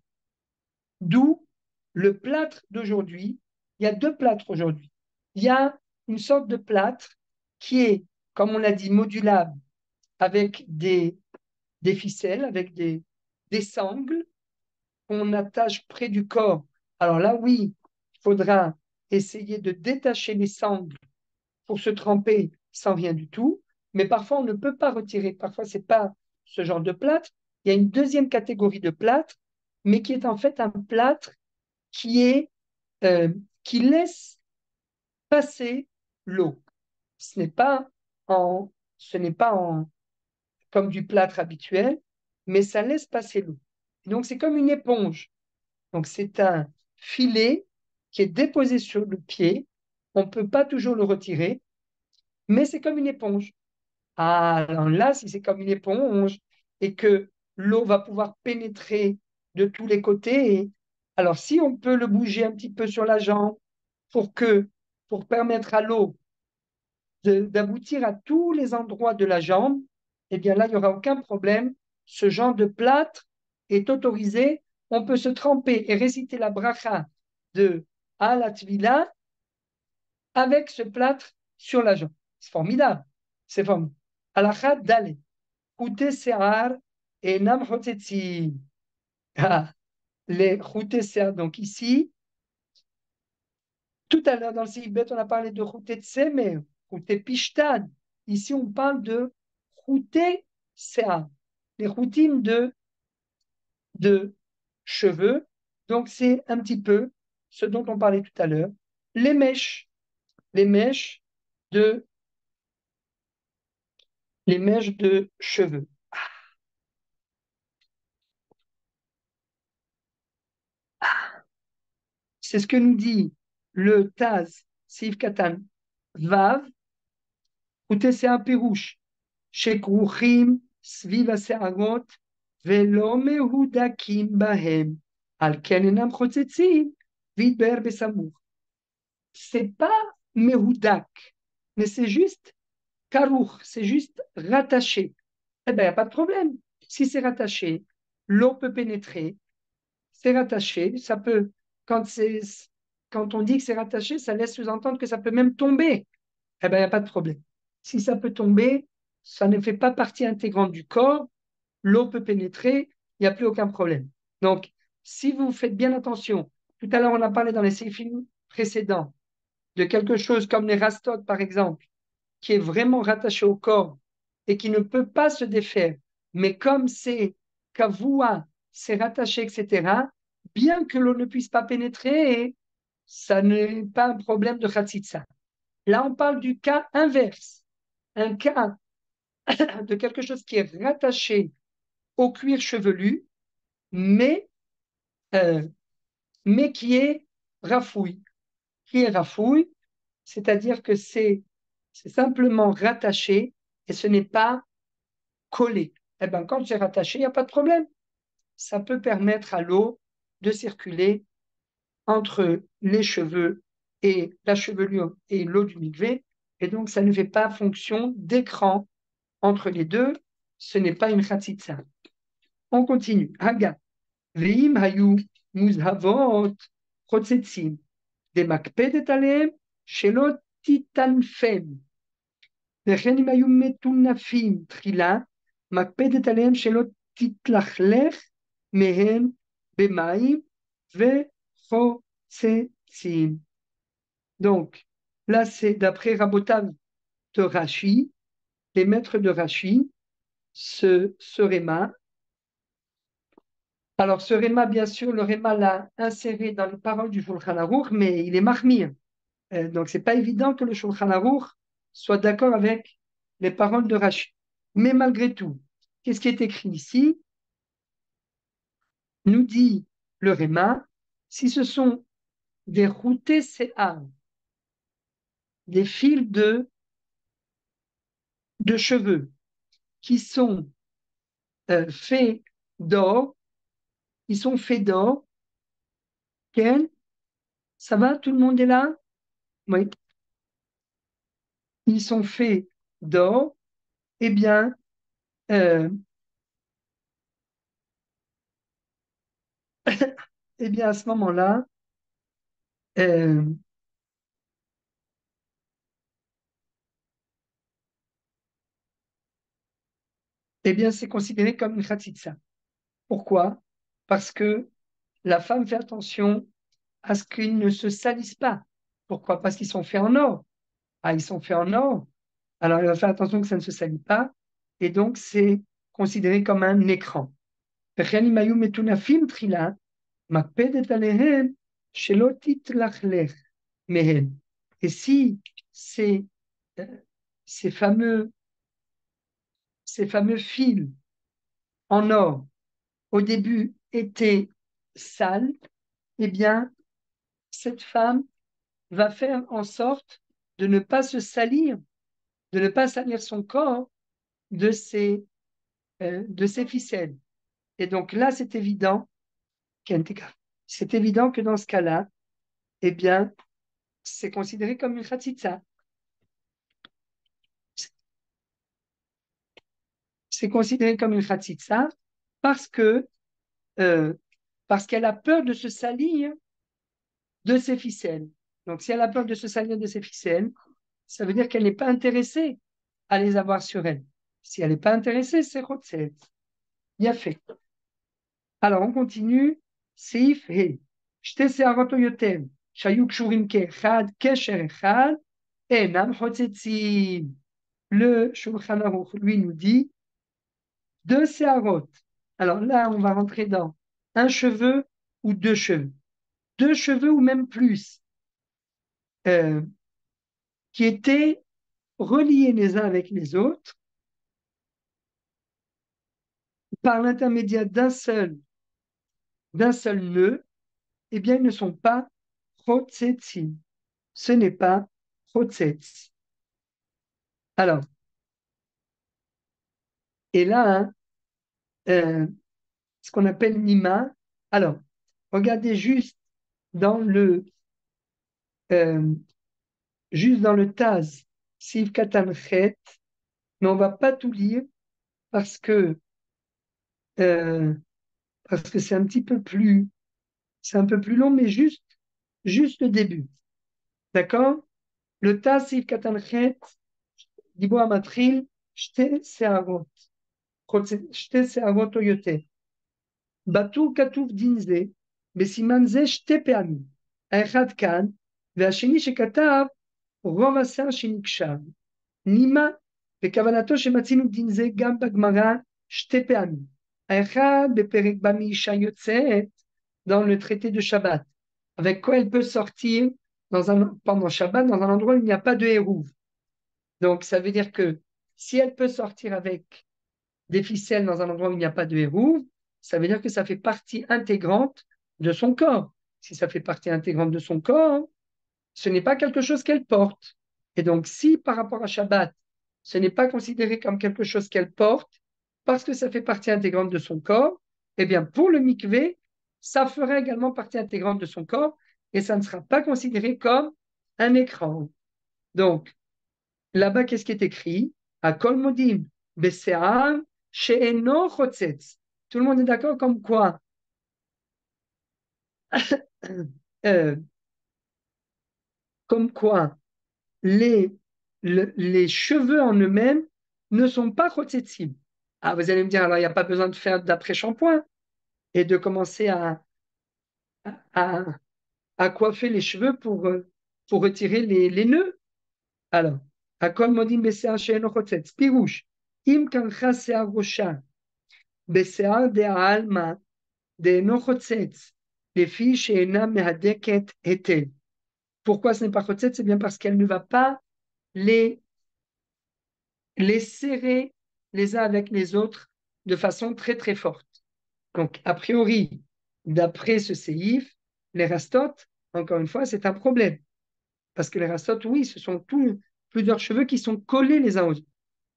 D'où le plâtre d'aujourd'hui. Il y a deux plâtres aujourd'hui. Il y a une sorte de plâtre qui est, comme on l'a dit, modulable avec des ficelles, avec des sangles qu'on attache près du corps. Alors là, oui, il faudra essayer de détacher les sangles pour se tremper sans rien du tout, mais parfois on ne peut pas retirer. Parfois, ce n'est pas ce genre de plâtre. Il y a une deuxième catégorie de plâtre, mais qui est en fait un plâtre qui est qui laisse passer l'eau. Ce n'est pas en, ce n'est pas en, comme du plâtre habituel, mais ça laisse passer l'eau. Donc c'est comme une éponge. Donc c'est un filet qui est déposé sur le pied. On ne peut pas toujours le retirer, mais c'est comme une éponge. Ah, alors là, si c'est comme une éponge et que l'eau va pouvoir pénétrer de tous les côtés, alors si on peut le bouger un petit peu sur la jambe pour permettre à l'eau d'aboutir à tous les endroits de la jambe, eh bien là, il n'y aura aucun problème. Ce genre de plâtre est autorisé. On peut se tremper et réciter la bracha de Al-Atvila avec ce plâtre sur la jambe. C'est formidable. C'est formidable. Alachat Dale. Chouté Sear et Nam Hotetzi. Ah, les Chouté Sear. Donc ici, tout à l'heure dans le Sibet, on a parlé de Chouté Tsemer, Chouté Pishtan. Ici, on parle de Chouté Sear. Les routines de cheveux. Donc, c'est un petit peu ce dont on parlait tout à l'heure. Les mèches de, les mèches de cheveux. C'est ce que nous dit le Taz Sif Katan Vav, ou Tesséa Pirouche, Shekrouchim, Sviva Seagot, Velo Mehudakim Bahem, Al Kenenam Chotzetzim, Vidber Besamour. C'est pas Mehudak, mais c'est juste Karouch, c'est juste rattaché. Eh bien, il n'y a pas de problème. Si c'est rattaché, l'eau peut pénétrer, c'est rattaché, ça peut, quand c'est, quand on dit que c'est rattaché, ça laisse sous-entendre que ça peut même tomber. Eh bien, il n'y a pas de problème. Si ça peut tomber, ça ne fait pas partie intégrante du corps, l'eau peut pénétrer, il n'y a plus aucun problème. Donc, si vous faites bien attention, tout à l'heure on a parlé dans les séfilms précédents de quelque chose comme les rastotes, par exemple, qui est vraiment rattaché au corps et qui ne peut pas se défaire, mais comme c'est kavoua, c'est rattaché, etc., bien que l'eau ne puisse pas pénétrer, ça n'est pas un problème de khatsitsa. Là, on parle du cas inverse. Un cas de quelque chose qui est rattaché au cuir chevelu, mais, euh, mais qui est rafouille. Qui est rafouille, c'est-à-dire que c'est simplement rattaché et ce n'est pas collé. Eh bien, quand c'est rattaché, il n'y a pas de problème. Ça peut permettre à l'eau de circuler entre les cheveux et la chevelure et l'eau du mikvé, et donc ça ne fait pas fonction d'écran entre les deux. Ce n'est pas une khatsitsa. On continue. Haga. Veim hayu muzhavot chotzetzim. Demakpedet aleem shelot titanfem. וכן אם היו מטונפים תחילה, מקפדת עליהם שלא תתלכלך מהם במים וחוצצים. Donc, là, c'est d'après Rabotav de Rashi, les maîtres de Rashi, ce réma. Alors, ce réma, bien sûr, le réma l'a inséré dans les paroles du Shulchan Aruch, mais il est mahmir. Donc, c'est pas évident que le Shulchan Aruch soit d'accord avec les paroles de Rashi. Mais malgré tout, qu'est-ce qui est écrit ici? Nous dit le Réma, si ce sont des routés séar, des fils de cheveux qui sont faits d'or, ils sont faits d'or, Ken, ça va, tout le monde est là? Oui. Ils sont faits d'or, eh bien, euh, eh bien, à ce moment-là, euh, eh bien, c'est considéré comme une khatitsa. Pourquoi? Parce que la femme fait attention à ce qu'ils ne se salissent pas. Pourquoi? Parce qu'ils sont faits en or. Ah, ils sont faits en or. Alors, elle va faire attention que ça ne se salit pas. Et donc, c'est considéré comme un écran. וכן אם היו מטונפים תחילה, מקפדת עליהם שלא תתלכלך מהן. Et si euh, ces fameux, ces fameux fils en or, au début, étaient sales, eh bien, cette femme va faire en sorte de ne pas se salir, de ne pas salir son corps de ces ficelles. Et donc là, c'est évident que dans ce cas-là, eh bien, c'est considéré comme une khatitsa. C'est considéré comme une khatitsa parce que parce qu'elle a peur de se salir de ses ficelles. Donc, si elle a peur de se salir de ses ficelles, ça veut dire qu'elle n'est pas intéressée à les avoir sur elle. Si elle n'est pas intéressée, c'est chotset. Bien fait. Alors, on continue. Seif he. שתי שערות או יותר שהיו קשורים כאחד, קשר אחד, אינם חוצצים. Le Shulchan Aruch, lui, nous dit deux séarot. Alors là, on va rentrer dans un cheveu ou deux cheveux. Deux cheveux ou même plus, qui étaient reliés les uns avec les autres par l'intermédiaire d'un seul nœud, eh bien, ils ne sont pas chotzetzim. Ce n'est pas chotzetz. Alors, et là, hein, ce qu'on appelle Nima. Alors, regardez euh, juste dans le Taz, Siv Katan Chet, mais on va pas tout lire parce que euh, c'est c'est un peu plus long, mais juste le début. D'accord? Le Taz Siv Katan Chet, Dibo Amatril, Shte Searot, Shte Searot Oyote. בטור כתוב דין זה, בסימן זה שתי פעמים, האחד כאן, והשני שכתב רוב השיער שנקשר. נימה, בכוונתו שמצינו דין זה גם בגמרא שתי פעמים. האחד בפרק במאישה יוצאת, dans le traité de Shabbat, avec quoi elle peut sortir pendant Shabbat dans un endroit où il n'y a pas de hérouv. Donc ça veut dire que si elle peut sortir avec des ficelles dans un endroit où il n'y a pas de hérouve, ça veut dire que ça fait partie intégrante de son corps. Si ça fait partie intégrante de son corps, ce n'est pas quelque chose qu'elle porte. Et donc, si par rapport à Shabbat, ce n'est pas considéré comme quelque chose qu'elle porte, parce que ça fait partie intégrante de son corps, eh bien, pour le mikvé, ça fera également partie intégrante de son corps et ça ne sera pas considéré comme un écran. Donc, là-bas, qu'est-ce qui est écrit? À Kol Modim, Bese'ar, She'eno Chotzetz. Tout le monde est d'accord comme quoi? Euh, comme quoi les, les cheveux en eux-mêmes ne sont pas chotzetzim. Ah, vous allez me dire, alors il n'y a pas besoin de faire d'après-shampoing et de commencer à, à coiffer les cheveux pour retirer les nœuds. Alors, Akol modim bese'ar she'eno chotzetz. Pirouche. Im kancha se'ar rosha bese'ar de'alma de'eno chotzetz lefi she'ena mehadeket hetel. Pourquoi ce n'est pas chotzetz? C'est bien parce qu'elle ne va pas les les serrer les uns avec les autres de façon très très forte. Donc, a priori, d'après ce séif, les rastotes, encore une fois, c'est un problème. Parce que les rastotes, oui, ce sont plusieurs cheveux qui sont collés les uns aux autres.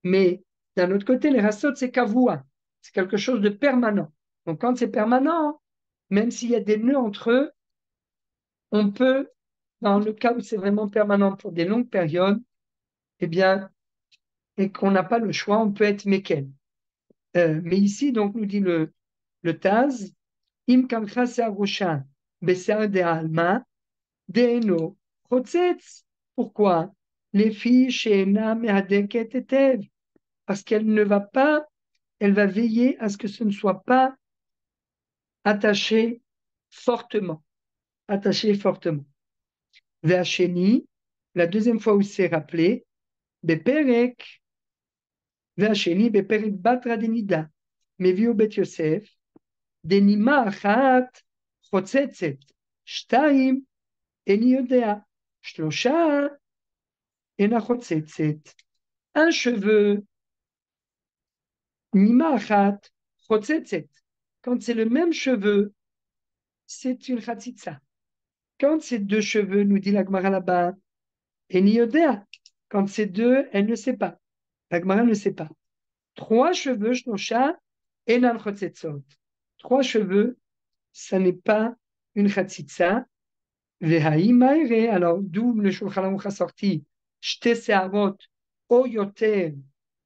Mais d'un autre côté, les rastotes, c'est kavua. C'est quelque chose de permanent. Donc, quand c'est permanent, même s'il y a des nœuds entre eux, on peut, dans le cas où c'est vraiment permanent pour des longues périodes, eh bien, et qu'on n'a pas le choix, on peut être méken. Mais ici, donc, nous dit le Taz, Im kamcha se'arosha bese'ar de'alma de'eno chotzetz. Pourquoi? Les filles she'ena mehadeket etev. Parce qu'elle ne va pas, elle va veiller à ce que ce ne soit pas attaché fortement. Attaché fortement. Ve'asheni, la deuxième fois où c'est rappelé, beperek, ve'asheni beperek batra denida, meviu bet Yosef, דנימה אחת חוצצת, שתיים איני יודע, שלושה אינה חוצצת. Un cheveu, nima achat, חוצצת. Quand c'est le même cheveu, c'est une chatzitza. Quand c'est deux cheveux, nous dit la Gemara là-bas, איני יודע. Quand c'est deux, elle ne sait pas. La Gemara ne sait pas. Trois cheveux, שלושה, אינן חוצצות. Trois cheveux, ça n'est pas une chatzitza. Alors, d'où le Shulchan Aruch a sorti שתי שערות או יותר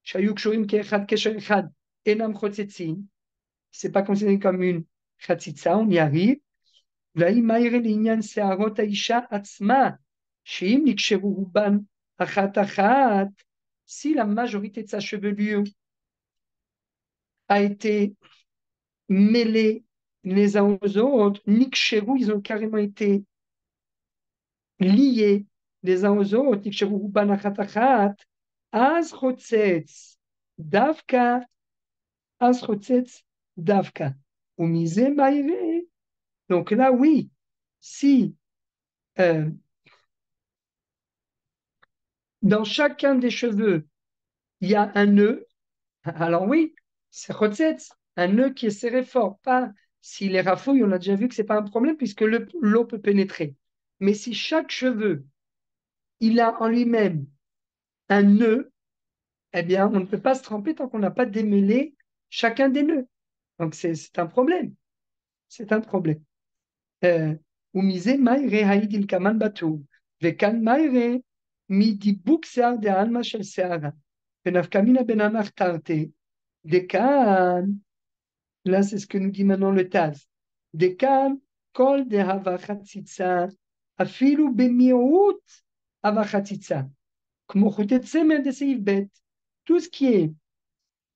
שהיו קשורים כאחד קשר אחד אינם חוצצים, c'est pas considéré comme une חציצה, on y arrive. והאם מה יראה לעניין שערות האישה עצמה, שאם נקשרו רובן אחת אחת, si la majorité de sa chevelure a été mêlée les uns aux autres, nixheru, ils ont carrément été liés les uns aux autres, Az chotzetz davka, az chotzetz davka. Ou misé maïré. Donc là, oui, si dans chacun des cheveux, il y a un nœud, alors oui, c'est chotzetz, un nœud qui est serré fort. Pas s'il est rafouille, on a déjà vu que ce n'est pas un problème puisque l'eau peut pénétrer. Mais si chaque cheveu, il a en lui-même un nœud, eh bien, on ne peut pas se tromper tant qu'on n'a pas démêlé chacun des nœuds. Donc, c'est un problème. C'est un problème. ומיזה מיירה היידיל כמן בטור, וכאן מיירה מדיבוק שיער דעלמא של שערה, ונפקא מינה בנמך תרתי, דכאן, là c'est ce que nous dit maintenant le Taz, דכאן כל דהווה חציצה, אפילו במיעוט הווה חציצה, כמו חוטי צמר דסעיף ב', tout ce qui est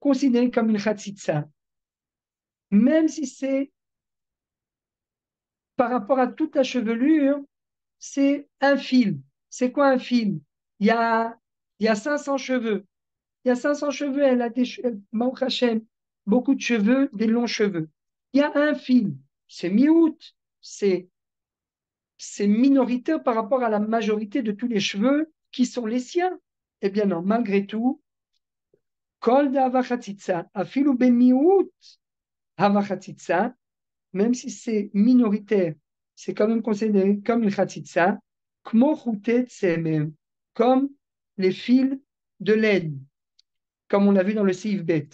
considéré comme une chatzitza, même si c'est par rapport à toute la chevelure, c'est un fil. C'est quoi un fil? Il y a 500 cheveux. Il y a 500 cheveux, elle a des cheveux, beaucoup de cheveux, des longs cheveux. Il y a un fil. C'est mi-août. C'est minoritaire par rapport à la majorité de tous les cheveux qui sont les siens. Eh bien non, malgré tout, Kol d'avachatitsa, afilu bemiut avachatitsa, même si c'est minoritaire, c'est quand même considéré comme une chatitsa, kmo chutet tsemer, comme les fils de laine, comme on l'a vu dans le Seif Bet.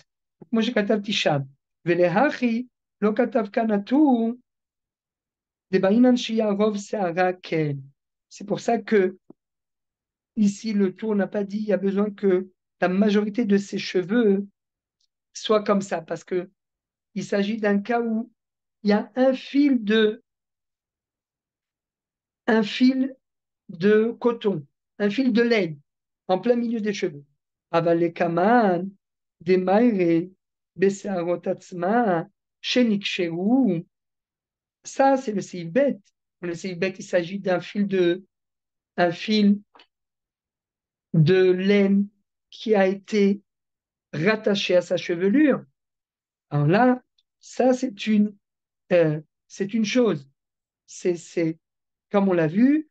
Moi, j'ai katav tishab. Velehachi, lo katav kanatu, de ba'inan shia rov se'ara ken. C'est pour ça que ici, le tour n'a pas dit il y a besoin que la majorité de ses cheveux soit comme ça, parce que il s'agit d'un cas où il y a un fil de coton, un fil de laine en plein milieu des cheveux. Aval kaman, des maire, besearot atzma, sheniksheru. Ça, c'est le seifbet. Le seifbet, il s'agit un fil de laine qui a été rattaché à sa chevelure. Alors là, ça, c'est une chose. C'est, comme on l'a vu,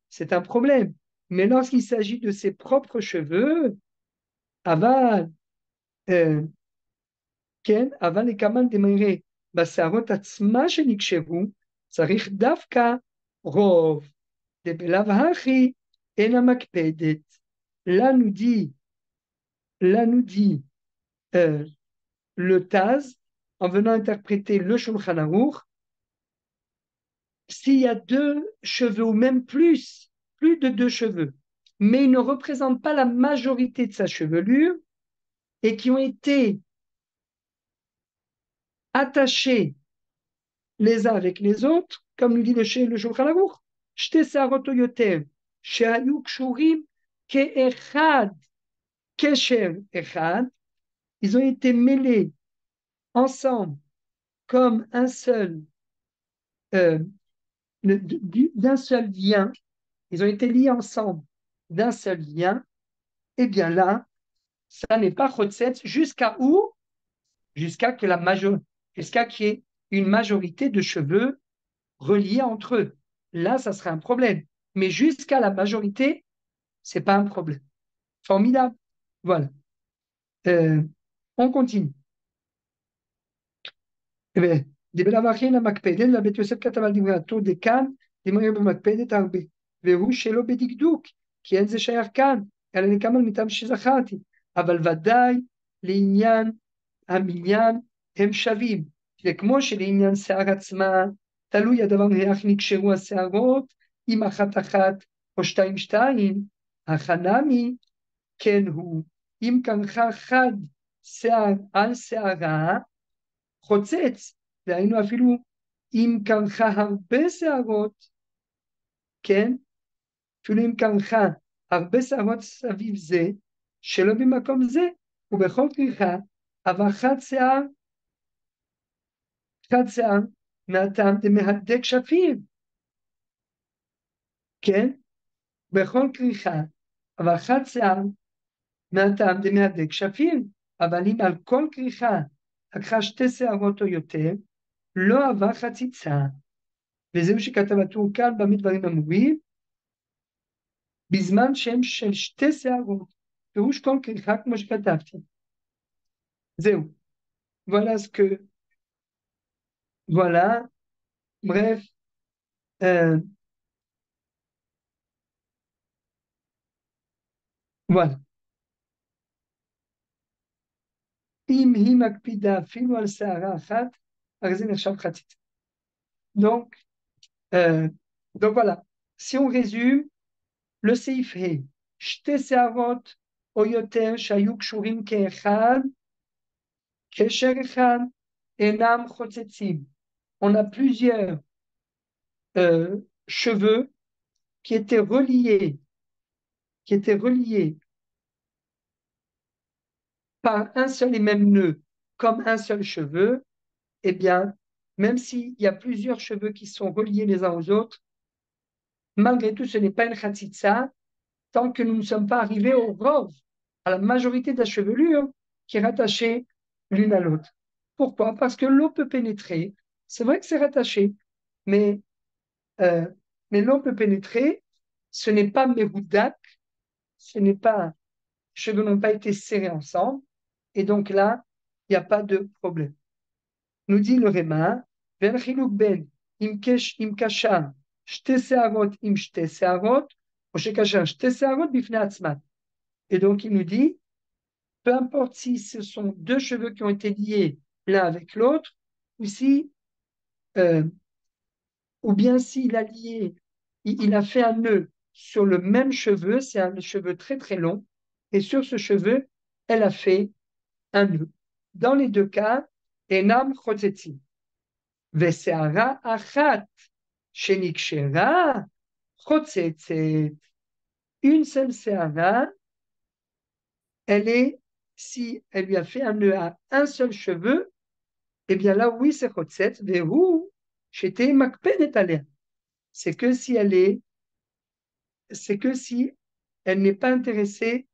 c'est un problème. Mais lorsqu'il s'agit de ses propres cheveux, aval, כן, אבל לכמה דמרי בשערות עצמה שנקשרו, צריך דווקא רוב, דבלאו הכי אין המקפדת. Là nous dit le Taz, en venant interpréter le Shulchan Aruch, s'il y a deux cheveux, ou même plus de deux cheveux, mais ils ne représentent pas la majorité de sa chevelure et qui ont été attachés les uns avec les autres, comme nous dit le Shulchan Aruch, Shte Seharot Yoter, Shehayu Kshurim Ke'echad, Kesher Echad, ils ont été mêlés ensemble comme un seul, d'un seul lien, ils ont été liés ensemble d'un seul lien, et bien là, ça n'est pas Chotzetz jusqu'à où? Jusqu'à qu'il y ait une majorité de cheveux reliés entre eux. Là, ça serait un problème. Mais jusqu'à la majorité, c'est pas un problème. Formidable. Voilà. On continue. דבלאו הכי אינה מקפדת, והבית יוסף כתב על דברי הטור דכאן, דמרי במקפדת הרבה, והוא שלא בדקדוק, כי אין זה שייך כאן, אלא לכמה מטעם שזכרתי, אבל ודאי לעניין המניין הם שווים, וכמו שלעניין שיער עצמה, תלוי הדבר איך נקשרו השערות, אם אחת אחת או שתיים שתיים, החנמי כן הוא, אם כנכה חד שיער על שערה, חוצץ, והיינו אפילו אם קרחה הרבה שערות, כן? אפילו אם קרחה הרבה שערות סביב זה, שלא במקום זה, ובכל כריכה, אבל חד שיער, מהטעם דמהדק שפיר, כן? בכל כריכה, אבל חד שיער, מהטעם דמהדק שפיר, אבל אם על כל כריכה, לקחה שתי שערות או יותר, לא עבר חציצה, וזהו שכתב הטור כאן במה דברים אמורים, בזמן שהם של שתי שערות, פירוש כל כריכה כמו שכתבתי. זהו. Voilà ce que... Voilà. Bref. Voilà. אם היא מקפידה אפילו על שערה אחת, הרי זה נחשב חציצה. Donc voilà. Si on résume, le סעיף ה' שתי שערות או יותר שהיו קשורים כאחד, קשר אחד, אינם חוצצים. On a plusieurs cheveux qui étaient reliés par un seul et même nœud, comme un seul cheveu, eh bien, même s'il y a plusieurs cheveux qui sont reliés les uns aux autres, malgré tout, ce n'est pas une khatsitsa tant que nous ne sommes pas arrivés au rov, à la majorité de la chevelure qui est rattachée l'une à l'autre. Pourquoi? Parce que l'eau peut pénétrer. C'est vrai que c'est rattaché, mais l'eau peut pénétrer. Ce n'est pas meroudak, ce n'est pas cheveux n'ont pas été serrés ensemble, et donc là, il n'y a pas de problème. Nous dit le Réma, Ben chiluk ben im kashan shte se'arot im shte se'arot, ou shekashan shte se'arot bifnei atzman. Et donc il nous dit, peu importe si ce sont deux cheveux qui ont été liés l'un avec l'autre, ou si, ou bien s'il a lié, il a fait un nœud sur le même cheveu, c'est un cheveu très très long, et sur ce cheveu, elle a fait un nœud. Dans les deux cas, enam chotzetzim. Veseara achat shenikshera chotzetzet. Une seule seara, elle est, si elle lui a fait un nœud à un seul cheveu, eh bien là, oui, c'est chotzet, vehu, shete makpedet alea. C'est que si elle est, c'est que si elle n'est pas intéressée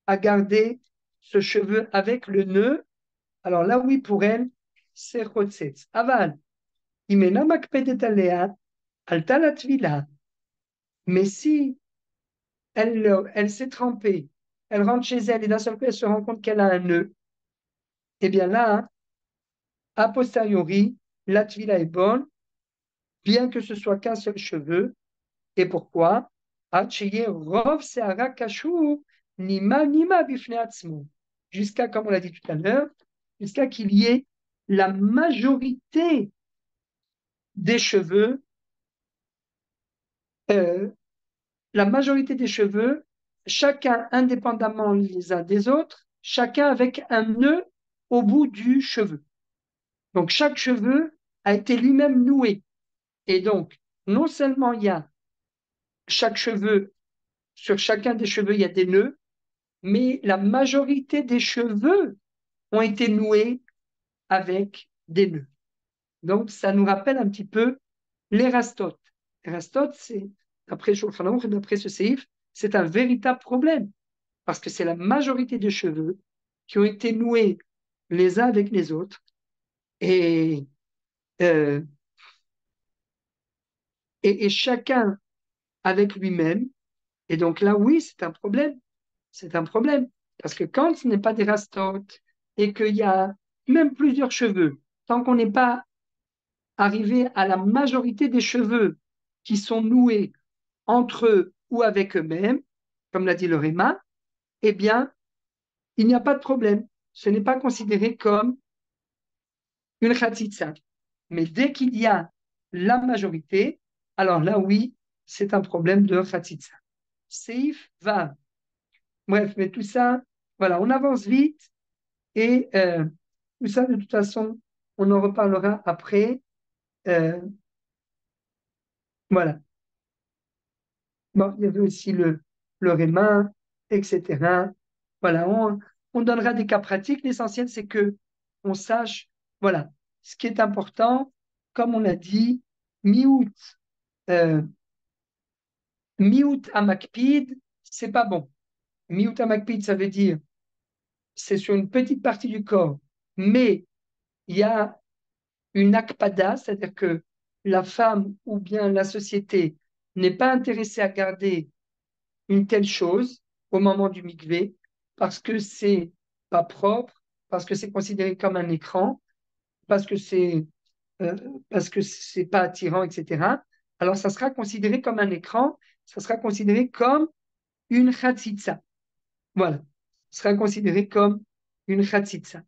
à garder ce cheveu avec le nœud, alors là, oui, pour elle, c'est chotzet. Aval, imena makpedet alea, alta la tvila. Mais si elle s'est trempée, elle rentre chez elle et d'un seul coup, elle se rend compte qu'elle a un nœud, eh bien là, a posteriori, la tvila est bonne, bien que ce soit qu'un seul cheveu. Et pourquoi? Jusqu'à, comme on l'a dit tout à l'heure, jusqu'à qu'il y ait la majorité des cheveux, euh, la majorité des cheveux, chacun indépendamment les uns des autres, chacun avec un nœud au bout du cheveu. Donc chaque cheveu a été lui-même noué. Et donc, non seulement il y a chaque cheveu, sur chacun des cheveux, il y a des nœuds, mais la majorité des cheveux ont été noués avec des nœuds. Donc, ça nous rappelle un petit peu les rastotes. Les rastotes, c'est, d'après Shulchan Aruch et d'après ce séif, c'est un véritable problème, parce que c'est la majorité des cheveux qui ont été noués les uns avec les autres, et, euh, et chacun avec lui-même. Et donc là, oui, c'est un problème. C'est un problème. Parce que quand ce n'est pas des rastotes et qu'il y a même plusieurs cheveux, tant qu'on n'est pas arrivé à la majorité des cheveux qui sont noués entre eux ou avec eux-mêmes, comme l'a dit le Réma, eh bien, il n'y a pas de problème. Ce n'est pas considéré comme une khatitsa. Mais dès qu'il y a la majorité, alors là, oui, c'est un problème de khatitsa. Seif va. Bref, mais tout ça, voilà, on avance vite et tout ça, de toute façon, on en reparlera après. Euh, voilà. Bon, il y avait aussi le Réma, etc. Voilà, on donnera des cas pratiques. L'essentiel, c'est que on sache, voilà, ce qui est important, comme on l'a dit, mi-août, euh, mi-août à Makpid, c'est pas bon. Mi-août à Makpid, ça veut dire c'est sur une petite partie du corps, mais il y a une akpada, c'est-à-dire que la femme ou bien la société n'est pas intéressée à garder une telle chose au moment du mikvé parce que c'est pas propre, parce que c'est considéré comme un écran, parce que c'est euh, parce que c'est pas attirant, etc. Alors ça sera considéré comme un écran, ça sera considéré comme une khatsitsa. Voilà, ça sera considéré comme une khatsitsa.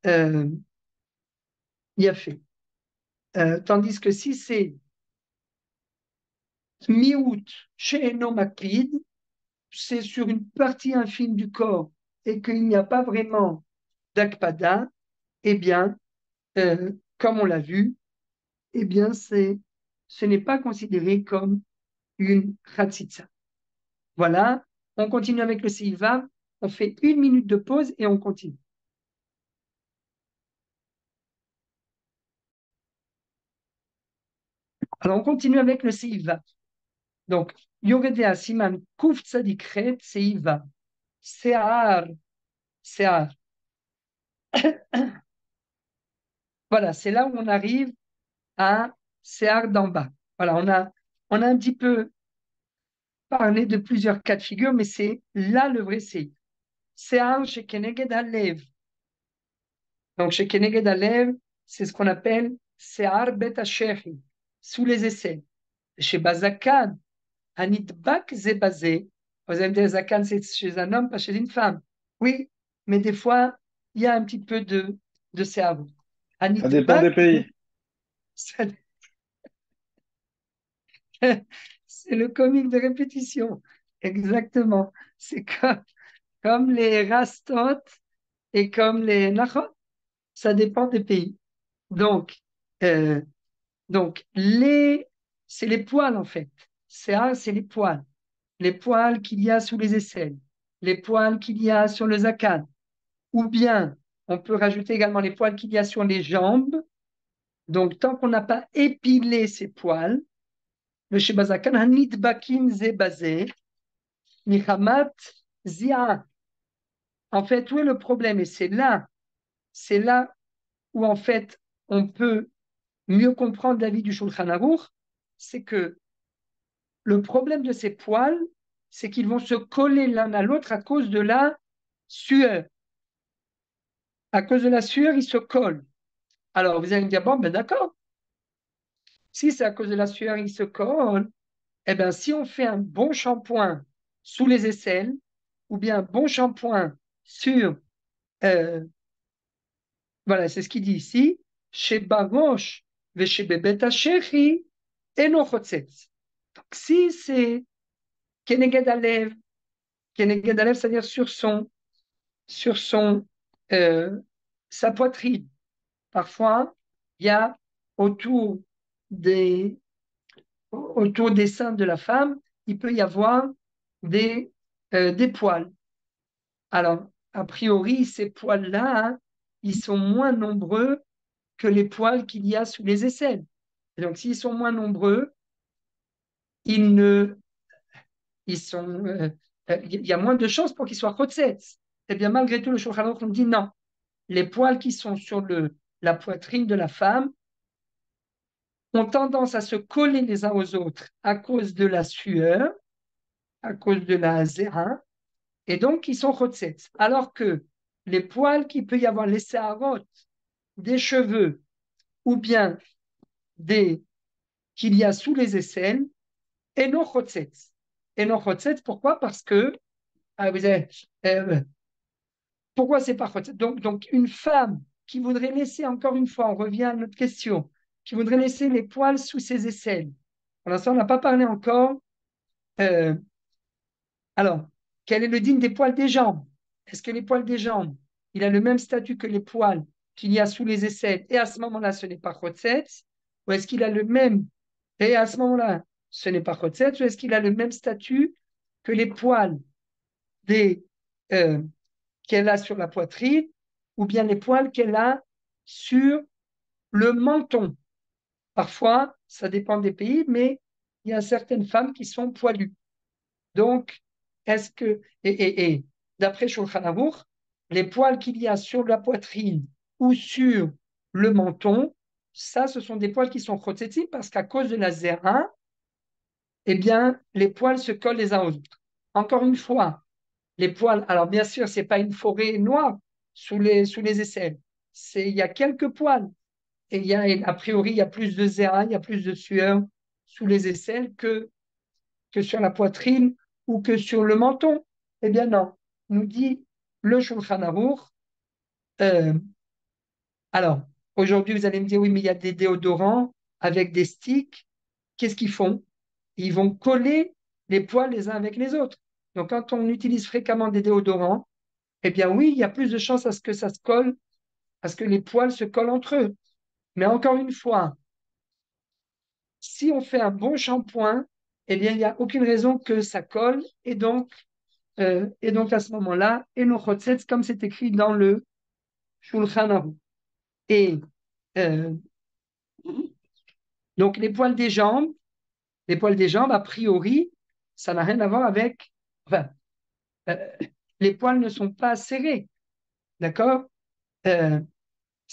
Il y a fait. Tandis que si c'est mi-août chez Enomakpid, c'est sur une partie infime du corps et qu'il n'y a pas vraiment d'akpada, eh bien, comme on l'a vu, eh bien, ce n'est pas considéré comme une khatsitsa. Voilà, on continue avec le Seivav, on fait 1 minute de pause et on continue. Alors, on continue avec le Seivav. Donc, Yoredea Siman Kuf Tzadikret Seivav. Sear, Sear. Voilà, c'est là où on arrive à Sear d'en bas. Voilà, on a un petit peu parlé de plusieurs cas de figure, mais c'est là le vrai séif. Se'ar shekeneged halev. Donc, shekeneged halev, c'est ce qu'on appelle Se'ar bet hashechi, sous les aisselles. Chez Bazakan, Anitbak zebazé. Vous allez me dire, Zakan, c'est chez un homme, pas chez une femme. Oui, mais des fois, il y a un petit peu de cerveau. Ça dépend des pays. Ça- c'est le comique de répétition. Exactement. C'est comme les rastot et comme les nachot. Ça dépend des pays. Donc, euh, c'est les poils en fait. C'est les poils. Les poils qu'il y a sous les aisselles, les poils qu'il y a sur le zakan, ou bien on peut rajouter également les poils qu'il y a sur les jambes. Donc, tant qu'on n'a pas épilé ces poils, le shebazakan hanit bakim zebazé, nichamat zia. En fait, où est le problème? Et c'est là où en fait on peut mieux comprendre l'avis du Shulchan Aruch, c'est que le problème de ces poils, c'est qu'ils vont se coller l'un à l'autre à cause de la sueur. À cause de la sueur, ils se collent. Alors, vous allez me dire, bon, ben d'accord. Si c'est à cause de la sueur, ils se collent, eh bien, si on fait un bon shampoing sous les aisselles, ou bien un bon shampoing sur, euh, voilà, c'est ce qu'il dit ici, chez Baroche, chez Bebeta Shechi, et non chotzetz. Donc, si c'est Keneged Alev, c'est-à-dire sur son, euh, sa poitrine, parfois, il y a autour des, autour des seins de la femme, il peut y avoir des poils. Alors, a priori, ces poils-là, hein, ils sont moins nombreux que les poils qu'il y a sous les aisselles. Et donc, s'ils sont moins nombreux, ils ne, ils sont, il y a moins de chances pour qu'ils soient chotzetz. Eh bien, malgré tout, le Shulchan Aruch nous dit non. Les poils qui sont sur la poitrine de la femme ont tendance à se coller les uns aux autres à cause de la sueur, à cause de la zéra, et donc ils sont chotzetz. Alors que les poils qu'il peut y avoir, les séharotes, des cheveux, ou bien des qu'il y a sous les aisselles, et non chotzetz. Et non chotzetz, pourquoi? Parce que, vous avez, pourquoi c'est pas chotzetz? Donc, une femme qui voudrait laisser, encore une fois, on revient à notre question, qui voudrait laisser les poils sous ses aisselles. Pour l'instant, on n'a pas parlé encore. euh, Alors, quel est le digne des poils des jambes? Est-ce que les poils des jambes, il a le même statut que les poils qu'il y a sous les aisselles et à ce moment-là, ce n'est pas chotzetz? Ou est-ce qu'il a le même, et à ce moment-là, ce n'est pas chotzetz? Ou est-ce qu'il a le même statut que les poils des, euh, qu'elle a sur la poitrine ou bien les poils qu'elle a sur le menton? Parfois, ça dépend des pays, mais il y a certaines femmes qui sont poilues. Donc, est-ce que, et d'après Shulchan Aruch, les poils qu'il y a sur la poitrine ou sur le menton, ça, ce sont des poils qui sont chotzetzim parce qu'à cause de la zéra, eh bien, les poils se collent les uns aux autres. Encore une fois, les poils, alors bien sûr, c'est pas une forêt noire sous les aisselles. Il y a quelques poils. Et a priori, il y a plus de zéra, il y a plus de sueur sous les aisselles que sur la poitrine ou que sur le menton. Eh bien non, nous dit le Shulchan Aruch. euh, alors, aujourd'hui, vous allez me dire, oui, mais il y a des déodorants avec des sticks. Qu'est-ce qu'ils font? Ils vont coller les poils les uns avec les autres. Donc, quand on utilise fréquemment des déodorants, eh bien oui, il y a plus de chances à ce que ça se colle, à ce que les poils se collent entre eux. Mais encore une fois, si on fait un bon shampoing, eh bien, il n'y a aucune raison que ça colle. Et donc à ce moment-là, Eno Chotzetz, comme c'est écrit dans le Shulchan Aruch. Et euh, donc les poils des jambes, a priori, ça n'a rien à voir avec. Enfin, euh, les poils ne sont pas serrés, d'accord? Euh,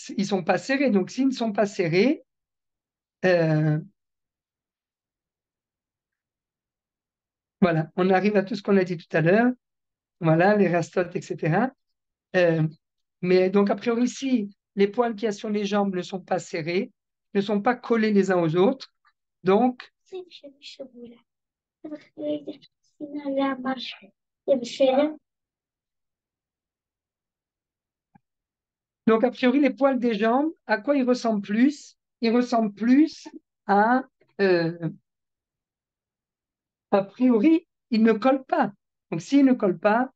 ils ne sont pas serrés. Donc s'ils ne sont pas serrés, euh, voilà, on arrive à tout ce qu'on a dit tout à l'heure. voilà, les rastotes, etc. Mais donc, a priori, si les poils qu'il y a sur les jambes ne sont pas serrés, ne sont pas collés les uns aux autres, donc, a priori, les poils des jambes, à quoi ils ressemblent plus? Ils ressemblent plus à, euh, a priori, ils ne collent pas. Donc, s'ils ne collent pas,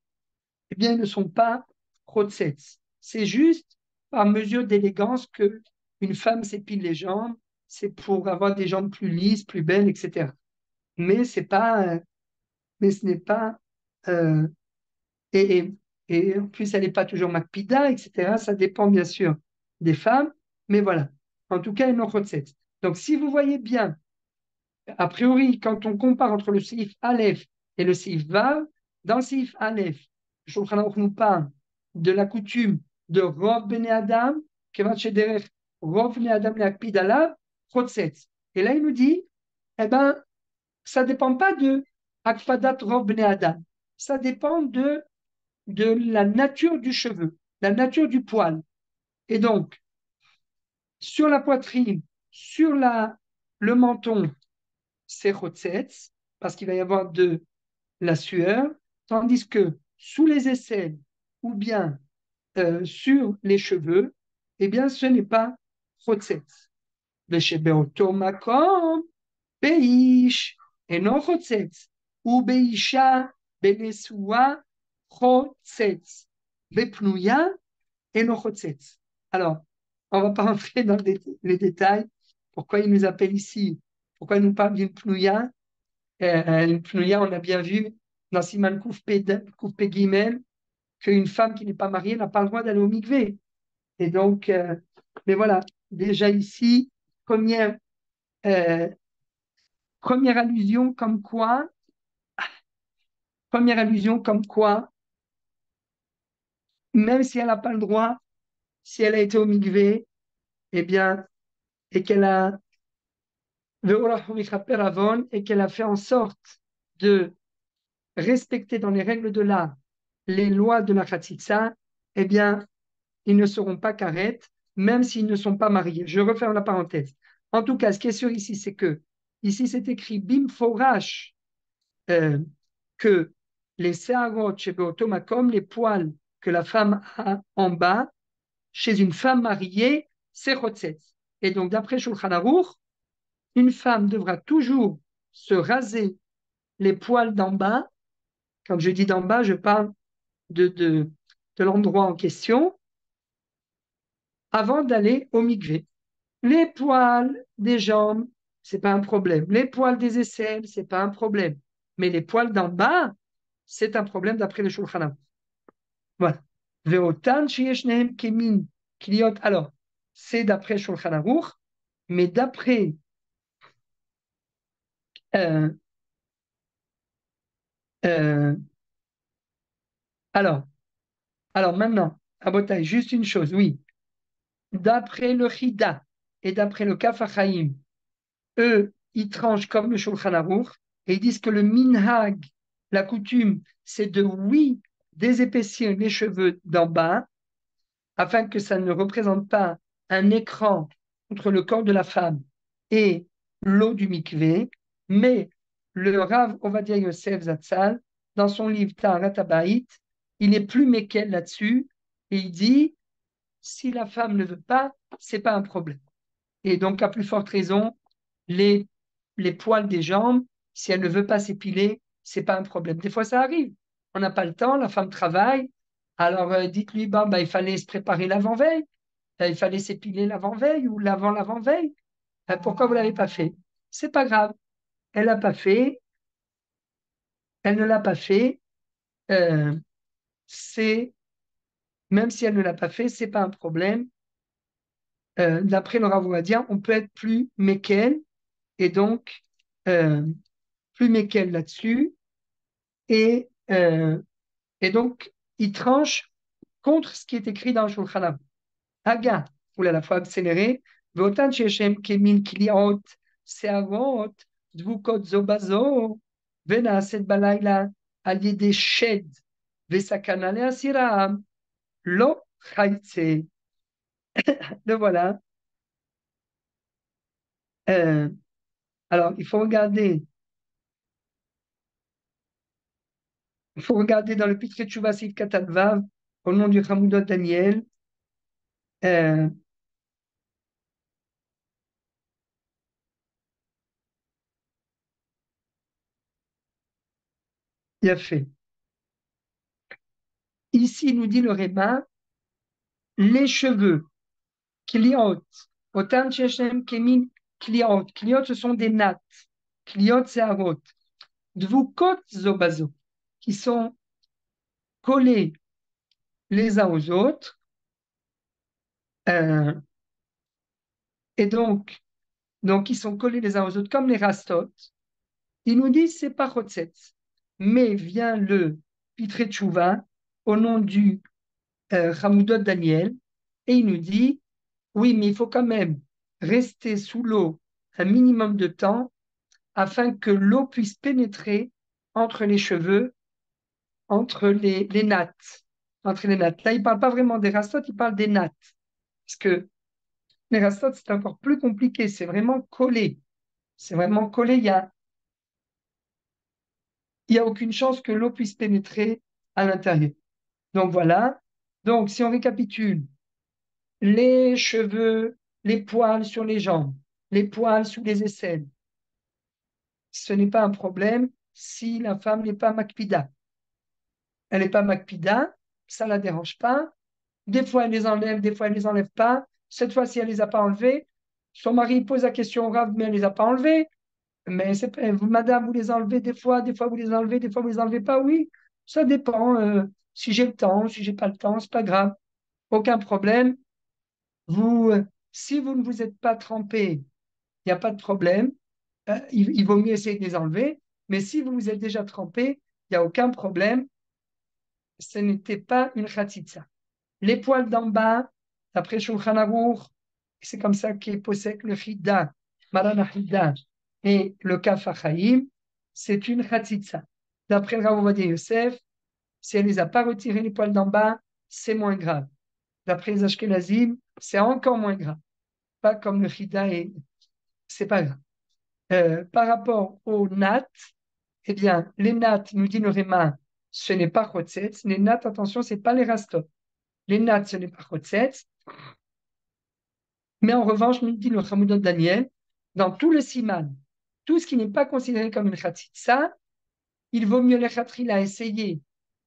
eh bien, ils ne sont pas rotsets. C'est juste par mesure d'élégance que une femme s'épile les jambes, c'est pour avoir des jambes plus lisses, plus belles, etc. Mais c'est pas, mais ce n'est pas, euh, et, et, et en plus, elle n'est pas toujours makpida, etc. Ça dépend bien sûr des femmes, mais voilà. En tout cas, elles n'ont rotsets. Donc, si vous voyez bien, a priori, quand on compare entre le Seif Aleph et le Seif Vav, dans le Seif Aleph, le Shulchan Aruch nous parle de la coutume de Rov Bnei Adam, Kevat Shederech Rov Bnei Adam Leakpid Alav, Chotzetz. Et là, il nous dit, eh ben, ça ne dépend pas de Akpadat Rov Bnei Adam. Ça dépend de la nature du cheveu, la nature du poil. Et donc, sur la poitrine, sur le menton, c'est Chotzetz, parce qu'il va y avoir de la sueur, tandis que sous les aisselles ou bien sur les cheveux, eh bien, ce n'est pas Chotzetz. ושבאותו מקום, באיש אינו חוצץ, ובאישה בנשואה חוצץ, בפנויה אינו חוצץ. Alors, on ne va pas rentrer dans les détails. Pourquoi il nous appelle ici? Pourquoi il nous parle d'une pnouya? Une pnouya, on a bien vu dans Siman Koufpe Gimel qu'une femme qui n'est pas mariée n'a pas le droit d'aller au mikvé. Et donc, mais voilà, déjà ici, première, euh, première allusion comme quoi, même si elle n'a pas le droit, si elle a été au mikvé, eh bien, et qu'elle a et qu'elle a fait en sorte de respecter dans les règles de l'art les lois de la Khatsitsa, eh bien, ils ne seront pas carrettes, même s'ils ne sont pas mariés. Je referme la parenthèse. En tout cas, ce qui est sûr ici, c'est que, ici, c'est écrit Bim Forash, que les Seharot chez Beotomakom, les poils que la femme a en bas, chez une femme mariée, c'est Chotzetz. Et donc, d'après Shulchan Aruch, une femme devra toujours se raser les poils d'en bas. Quand je dis d'en bas, je parle de l'endroit en question avant d'aller au mikvé. Les poils des jambes, c'est pas un problème. Les poils des aisselles, c'est pas un problème. Mais les poils d'en bas, c'est un problème d'après le Shulchan Aruch. Voilà. Ve'otan sheyeshnehem kemin kliot. Alors, c'est d'après Shulchan Aruch, mais d'après euh, euh, alors, maintenant, Abotai, juste une chose, oui. D'après le Chida et d'après le Kaf HaChaim, eux, ils tranchent comme le Shulchan Aruch et ils disent que le minhag, la coutume, c'est de, oui, désépaissir les cheveux d'en bas afin que ça ne représente pas un écran entre le corps de la femme et l'eau du mikvé, mais le Rav Ovadia Yosef Zatzal, dans son livre Taharat Habayit, il est plus méquel là-dessus et il dit si la femme ne veut pas, c'est pas un problème. Et donc, à plus forte raison, les, les poils des jambes, si elle ne veut pas s'épiler, c'est pas un problème. Des fois, ça arrive. On n'a pas le temps, la femme travaille. Alors, dites-lui, il fallait se préparer l'avant-veille, il fallait s'épiler l'avant-veille ou l'avant-l'avant-veille. Pourquoi vous l'avez pas fait? C'est pas grave. Elle l'a pas fait. Elle ne l'a pas fait. Euh, c'est même si elle ne l'a pas fait, c'est pas un problème. D'après le Rav Ovadia, on peut être plus méquel et donc euh, plus méquel là-dessus. Et, euh, et donc, il tranche contre ce qui est écrit dans le Shulchan Aruch. Haga, oulala, faut accélérer. Ve'otan sheshem kemin kliot se'arot dvukot zo bazo ונעשית בלילה על ידי שד Vesakana le asira, lo chaitse. Le voilà. Alors, il faut regarder dans le Pitrei Teshuvah Sif Katan Vav, au nom du Hamoudot Daniel. Il a fait. Ici, nous dit le Réma, les cheveux, kliot, otam sheshem kemin kliot. Kliot, ce sont des nattes. Kliot, c'est arot. Dvukot zobazo, qui sont collés les uns aux autres. Et donc, ils sont collés les uns aux autres comme les rastot. Ils nous disent c'est pas chotzetz. Mais vient le Pitrei Teshuvah au nom du Hamoudot Daniel et il nous dit oui, mais il faut quand même rester sous l'eau un minimum de temps afin que l'eau puisse pénétrer entre les cheveux, entre les nattes. Entre les nattes. Là, il ne parle pas vraiment des rastot, il parle des nattes. Parce que les rastot, c'est encore plus compliqué, c'est vraiment collé. C'est vraiment collé, il y a aucune chance que l'eau puisse pénétrer à l'intérieur. Donc voilà. Donc, si on récapitule, les cheveux, les poils sur les jambes, les poils sous les aisselles, ce n'est pas un problème si la femme n'est pas makpida. Elle n'est pas makpida, ça ne la dérange pas. Des fois, elle les enlève, des fois, elle ne les enlève pas. Cette fois-ci, elle ne les a pas enlevées. Son mari pose la question au Rav, mais elle ne les a pas enlevées. Mais c'est pas, madame, vous les enlevez des fois vous les enlevez, des fois vous les enlevez pas. Oui, ça dépend. Si j'ai le temps, si j'ai pas le temps, c'est pas grave. Aucun problème. Vous, si vous ne vous êtes pas trempé, il n'y a pas de problème. Il vaut mieux essayer de les enlever. Mais si vous vous êtes déjà trempé, il n'y a aucun problème. Ce n'était pas une khatitsa. Les poils d'en bas, d'après Shulchan Aruch, c'est comme ça qu'est possède le Hidda, Maran Hidda et le Kaf HaChaim, c'est une khatitsa. D'après le Rav Ovadia Yosef, si elle ne les a pas retirés les poils d'en bas, c'est moins grave. D'après les Ashkenazim, c'est encore moins grave. Pas comme le Hidda et c'est pas grave. Par rapport aux nattes, eh bien, les nattes, nous dit le Réma, ce n'est pas chotzetz. Les nattes, attention, ce n'est pas les rastot. Les nattes, ce n'est pas chotzetz. Mais en revanche, nous dit le Hamoudot Daniel, dans tout le siman, tout ce qui n'est pas considéré comme une khatitsa, il vaut mieux les khatrila essayer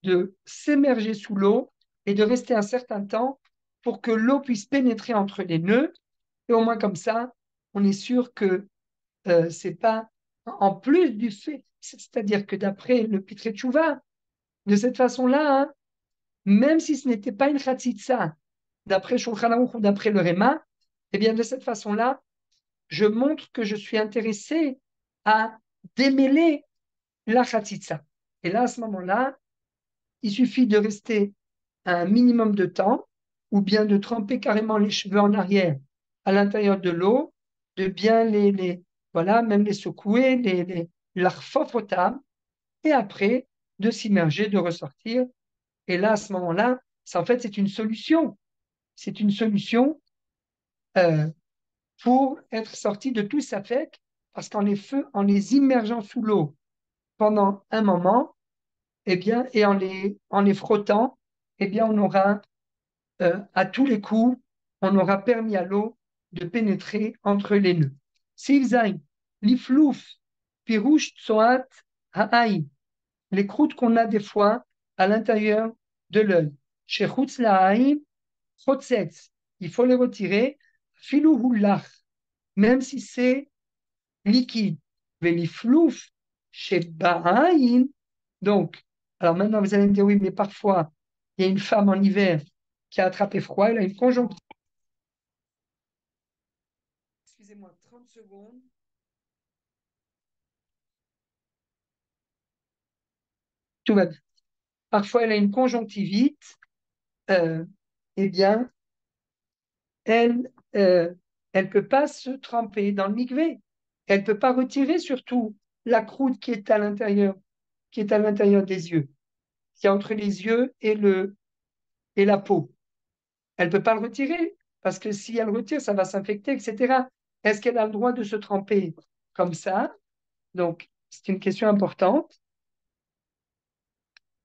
de s'émerger sous l'eau et de rester un certain temps pour que l'eau puisse pénétrer entre les nœuds. Et au moins comme ça, on est sûr que c'est pas en plus du fait, c'est-à-dire que d'après le Pitrei Teshuvah, de cette façon-là, hein, même si ce n'était pas une khatitsa, d'après Shulchan Aruch ou d'après le Réma, eh bien de cette façon-là, je montre que je suis intéressé à démêler la khatitsa. Et là, à ce moment-là, il suffit de rester un minimum de temps, ou bien de tremper carrément les cheveux en arrière à l'intérieur de l'eau, de bien voilà, même les secouer, l'arfofotam, et après de s'immerger, de ressortir. Et là, à ce moment-là, en fait, c'est une solution. C'est une solution pour être sorti de tout ça fait, parce en les immergeant sous l'eau pendant un moment, eh bien, et en les frottant, eh bien, on aura, à tous les coups, on aura permis à l'eau de pénétrer entre les nœuds. Sivzaï, liflouf, pirouche, tsoat, ha'aï, les croûtes qu'on a des fois à l'intérieur de l'œil. Chez chutz la'aï, chotzetz, il faut les retirer, filou houlach, même si c'est liquide. Veliflouf, chez ba'aïn, donc, alors maintenant vous allez me dire, oui, mais parfois, il y a une femme en hiver qui a attrapé froid, elle a une conjonctivite. Excusez-moi, 30 secondes. Tout va bien. Parfois, elle a une conjonctivite, eh bien, elle ne peut pas se tremper dans le mikvé. Elle ne peut pas retirer surtout la croûte qui est à l'intérieur des yeux. qu'il y a entre les yeux et la peau. Elle ne peut pas le retirer, parce que si elle le retire, ça va s'infecter, etc. Est-ce qu'elle a le droit de se tremper comme ça? Donc, c'est une question importante.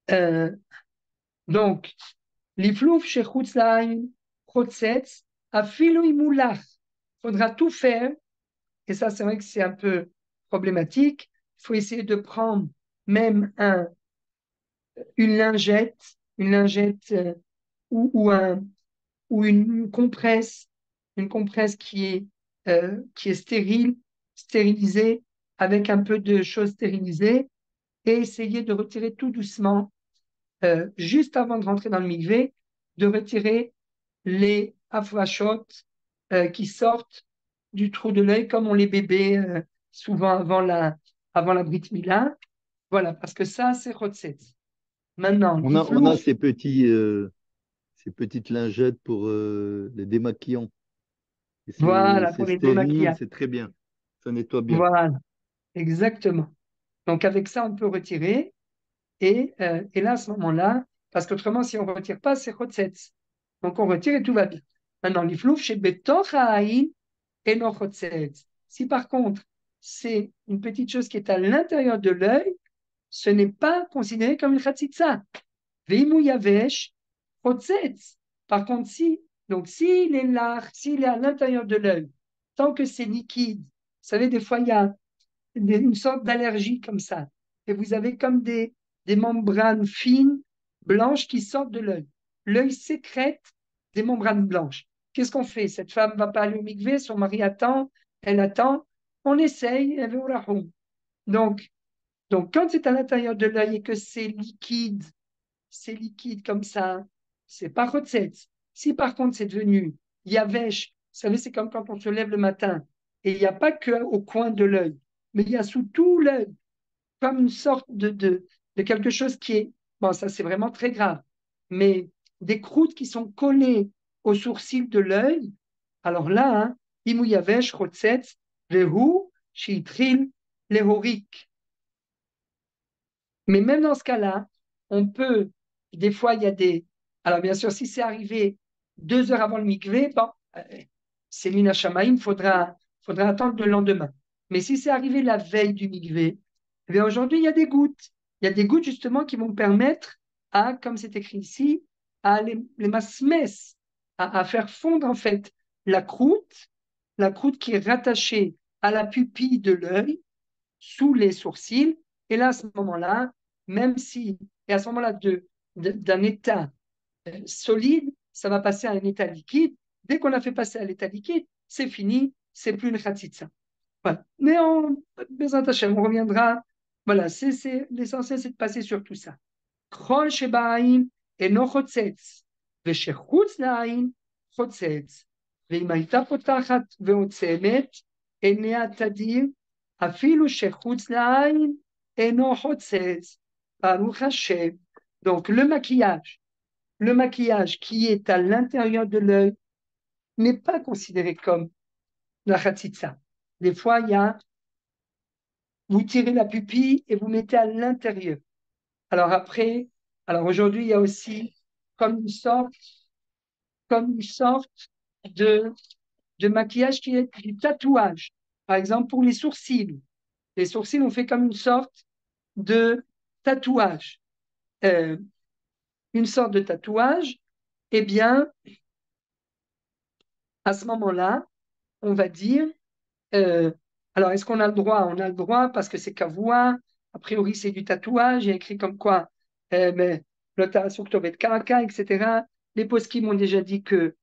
Euh, donc, l'iflouf chez Chutzlaim, Chotzetz, Afilo Imulach. Il faudra tout faire, et ça, c'est vrai que c'est un peu problématique. Il faut essayer de prendre même une lingette ou, ou une compresse qui est stérilisée, avec un peu de choses stérilisées, et essayer de retirer tout doucement, juste avant de rentrer dans le mikvé, de retirer les afrachotes qui sortent du trou de l'œil, comme ont les bébés souvent avant la brit mila. Voilà, parce que ça, c'est chotzetz. Maintenant, On a l'iflouf, ces petites lingettes pour les démaquillants. Et voilà, c'est pour les stérile, démaquillages. c'est très bien. Ça nettoie bien. Voilà, exactement. Donc, avec ça, on peut retirer. Et là, à ce moment-là, parce qu'autrement, si on ne retire pas, c'est chotzetz. Donc, on retire et tout va bien. Maintenant, l'iflouf, chez betoch ha'aïn et non chotzetz. Si par contre, c'est une petite chose qui est à l'intérieur de l'œil, ce n'est pas considéré comme une chatzitza. Veimou yavesh, chotzetz. Par contre, donc s'il est là, s'il est à l'intérieur de l'œil, tant que c'est liquide, vous savez, des fois, il y a une sorte d'allergie comme ça. Et vous avez comme des membranes fines, blanches, qui sortent de l'œil. L'œil sécrète des membranes blanches. Qu'est-ce qu'on fait? Cette femme ne va pas aller au mikvé, son mari attend, elle attend. On essaye, elle veut rahoum. Donc, quand c'est à l'intérieur de l'œil et que c'est liquide comme ça, c'est pas chotzetz. Si par contre c'est devenu yavesh, vous savez, c'est comme quand on se lève le matin et il n'y a pas que au coin de l'œil, mais il y a sous tout l'œil, comme une sorte de quelque chose qui est, bon, ça c'est vraiment très grave, mais des croûtes qui sont collées aux sourcils de l'œil. Alors là, hein, imou yavesh chotzetz vehu shitril lehorik. Mais même dans ce cas-là, on peut, des fois, il y a des. Alors, bien sûr, si c'est arrivé 2 heures avant le mikvé, bon, c'est mina shamaïm, faudra attendre le lendemain. Mais si c'est arrivé la veille du mikvé, eh bien, aujourd'hui, il y a des gouttes. Il y a des gouttes, justement, qui vont permettre à, comme c'est écrit ici, à les masmes, à faire fondre, en fait, la croûte qui est rattachée à la pupille de l'œil, sous les sourcils. Et là, à ce moment-là, même si, et à ce moment-là, d'un état solide, ça va passer à un état liquide. Dès qu'on a fait passer à l'état liquide, c'est fini, c'est plus une khatitsa. Voilà. Mais on reviendra. Voilà, l'essentiel, c'est de passer sur tout ça. Krol shebaim eno chotzetz, ושחוץ לעין חוצץ, ואם הייתה פותחת ועוצמת, עיניה תדיר, אפילו שחוץ לעין אינו חוצץ. Baruch Hashem. Donc, le maquillage qui est à l'intérieur de l'œil n'est pas considéré comme la khatitsa. Des fois, il y a, vous tirez la pupille et vous mettez à l'intérieur. Alors après, alors aujourd'hui, il y a aussi comme une sorte de, de maquillage qui est du tatouage. Par exemple, pour les sourcils. Les sourcils, on fait comme une sorte de tatouage. Euh, une sorte de tatouage, eh bien, à ce moment-là, on va dire, euh, alors est-ce qu'on a le droit? On a le droit parce que c'est kavua, a priori c'est du tatouage, il y a écrit comme quoi, mais l'opération Ktovet Karaka, etc. Les poskim m'ont déjà dit que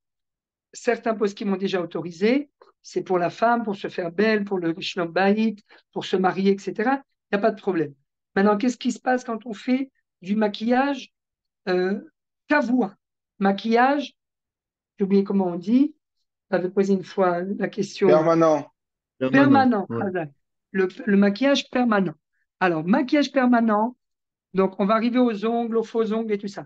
certains poskim m'ont déjà autorisé, c'est pour la femme, pour se faire belle, pour le Rishon Bayit, pour se marier, etc. Il n'y a pas de problème. Maintenant, qu'est-ce qui se passe quand on fait du maquillage kavua? Maquillage, j'ai oublié comment on dit, j'avais posé une fois la question. Permanent. Permanent. Permanent, Ouais. le maquillage permanent. Alors, maquillage permanent, donc on va arriver aux ongles, aux faux ongles et tout ça.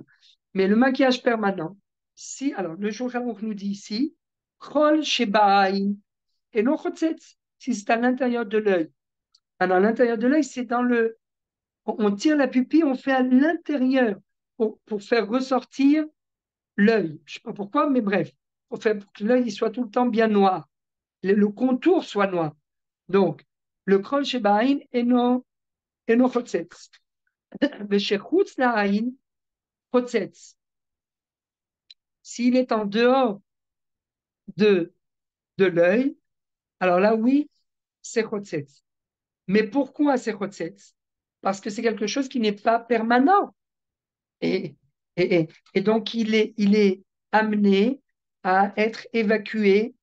Mais le maquillage permanent, si, alors le Shulchan Aruch nous dit ici, Chol Shebaïn et non Chotzetz, si c'est à l'intérieur de l'œil. Alors, à l'intérieur de l'œil, c'est on tire la pupille, on fait à l'intérieur pour faire ressortir l'œil. Je ne sais pas pourquoi, mais bref, pour que l'œil il soit tout le temps bien noir, le contour soit noir. Donc, le krol shebaïn eno chotzetz. Veshechutz la'aïn chotzetz. S'il est en dehors de l'œil, alors là, oui, c'est chotzetz. Mais pourquoi c'est chotzetz? Parce que c'est quelque chose qui n'est pas permanent. Et, et donc, il est amené à être évacué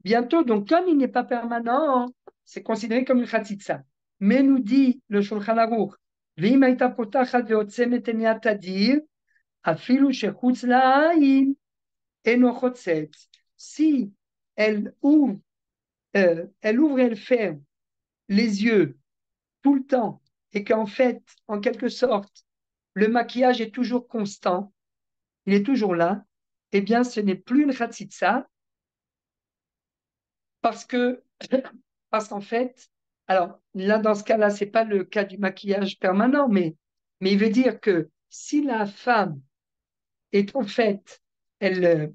bientôt. Donc, comme il n'est pas permanent, c'est considéré comme une khatitsa. Mais nous dit le Shulchan Aruch, V'im hayta potachat ve'otzemet enea tadir, afilu shechutz la'ayin eno chotzetz. Si elle ouvre et elle ferme les yeux tout le temps et qu'en fait, en quelque sorte, le maquillage est toujours constant, il est toujours là, eh bien, ce n'est plus une khatitsa parce que, parce qu'en fait, alors là, dans ce cas-là, c'est pas le cas du maquillage permanent, mais il veut dire que si la femme est en fait, elle,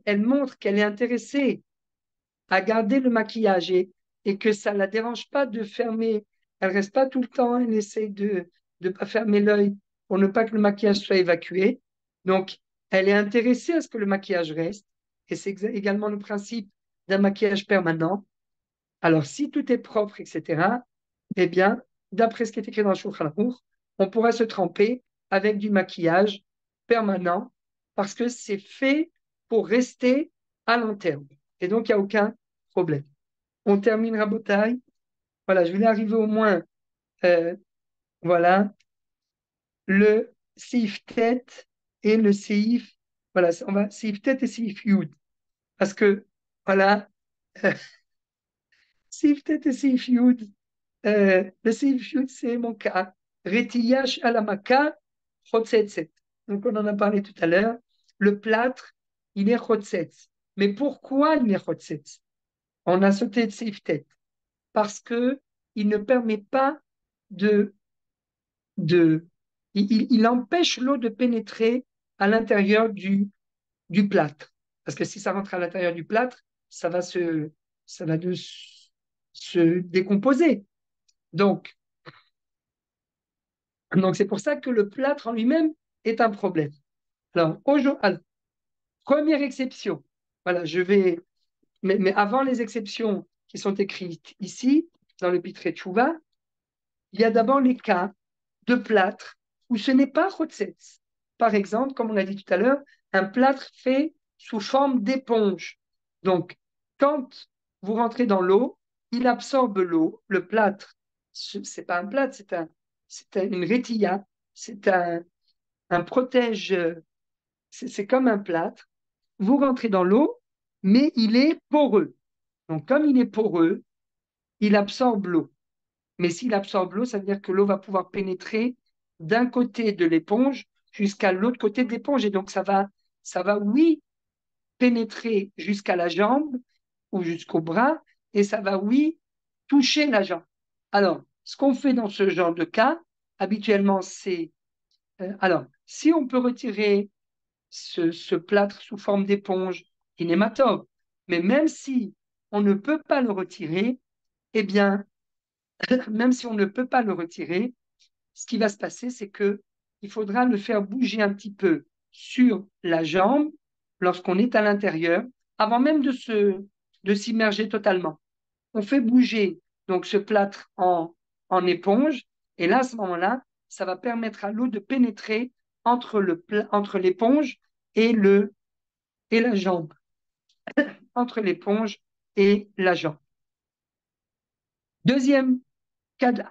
elle montre qu'elle est intéressée à garder le maquillage et que ça ne la dérange pas de fermer, elle ne reste pas tout le temps, elle essaie de ne pas fermer l'œil pour ne pas que le maquillage soit évacué. Donc, elle est intéressée à ce que le maquillage reste, et c'est également le principe d'un maquillage permanent. Alors, si tout est propre, etc., eh bien, d'après ce qui est écrit dans le Shulchan Aruch, on pourra se tremper avec du maquillage permanent parce que c'est fait pour rester à long terme. Et donc, il n'y a aucun problème. On termine Rabotai. Voilà, je voulais arriver au moins, voilà, le Seif tête et le Seif, voilà, on va Seif tête et Seif Yud. Parce que, voilà, Seif tête et Seif Yud, le Seif Yud, c'est mon cas. Retiyash alamaka, chotzetset. Donc, on en a parlé tout à l'heure. Le plâtre, il est chotzetz. Mais pourquoi il est chotzetz? On a sauté de Seif tête. Parce que il ne permet pas de, de il empêche l'eau de pénétrer à l'intérieur du plâtre. Parce que si ça rentre à l'intérieur du plâtre, ça va se décomposer. Donc, c'est pour ça que le plâtre en lui-même est un problème. Alors, première exception. Voilà, mais avant les exceptions qui sont écrites ici, dans le Pitré Tchouva, il y a d'abord les cas de plâtre où ce n'est pas chotzetz. Par exemple, comme on a dit tout à l'heure, un plâtre fait sous forme d'éponge. Donc, quand vous rentrez dans l'eau, il absorbe l'eau. Le plâtre, c'est pas un plâtre, c'est une rétilla, c'est un protège, c'est comme un plâtre. Vous rentrez dans l'eau, mais il est poreux. Donc, comme il est poreux, il absorbe l'eau. Mais s'il absorbe l'eau, ça veut dire que l'eau va pouvoir pénétrer d'un côté de l'éponge jusqu'à l'autre côté de l'éponge. Et donc, oui, pénétrer jusqu'à la jambe ou jusqu'au bras, et ça va, oui, toucher la jambe. Alors, ce qu'on fait dans ce genre de cas, habituellement, c'est... alors, si on peut retirer ce plâtre sous forme d'éponge, inématome, mais même si on ne peut pas le retirer, eh bien, même si on ne peut pas le retirer, ce qui va se passer, c'est que il faudra le faire bouger un petit peu sur la jambe lorsqu'on est à l'intérieur, avant même de s'immerger totalement. On fait bouger donc ce plâtre en éponge, et là, à ce moment-là, ça va permettre à l'eau de pénétrer entre l'éponge et la jambe, entre l'éponge et la jambe. Deuxième cas de,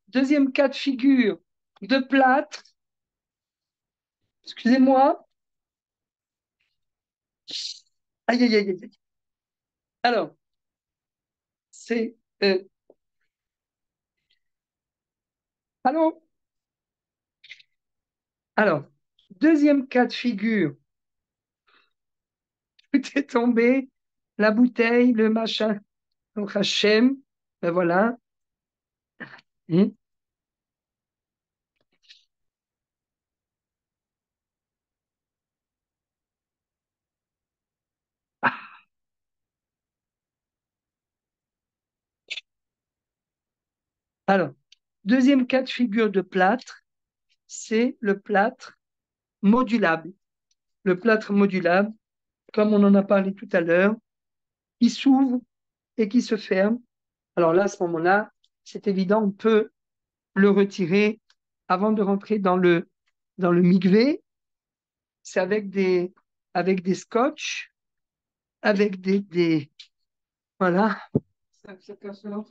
deuxième cas de figure de plâtre, excusez-moi, aïe, aïe, aïe, aïe. Alors, c'est, allô? Alors, deuxième cas de figure, tout est tombé, la bouteille, le machin, donc Hachem, ben voilà. Alors, deuxième cas de figure de plâtre, c'est le plâtre modulable. Le plâtre modulable, comme on en a parlé tout à l'heure, qui s'ouvre et qui se ferme. Alors là, à ce moment-là, c'est évident, on peut le retirer avant de rentrer dans le mikvé. C'est avec des scotch, avec voilà,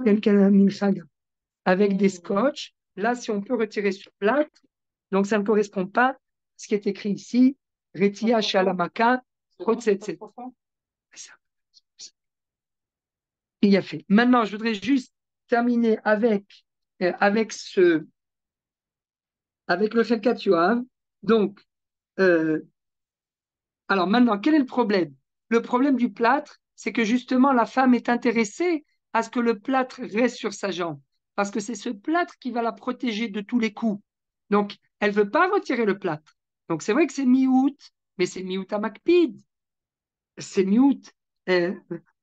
quelqu'un a mis le saga. Avec des scotch. Là, si on peut retirer sur plâtre, donc ça ne correspond pas à ce qui est écrit ici, Retia Shalamaka, Rotsetset. Il y a fait. Maintenant, je voudrais juste terminer avec le Chelkat Yoav. Donc, alors maintenant, quel est le problème? Le problème du plâtre, c'est que justement, la femme est intéressée à ce que le plâtre reste sur sa jambe, parce que c'est ce plâtre qui va la protéger de tous les coups. Donc, elle ne veut pas retirer le plâtre. Donc, c'est vrai que c'est mi-août, mais c'est mi-août à Makpid. C'est mi-août.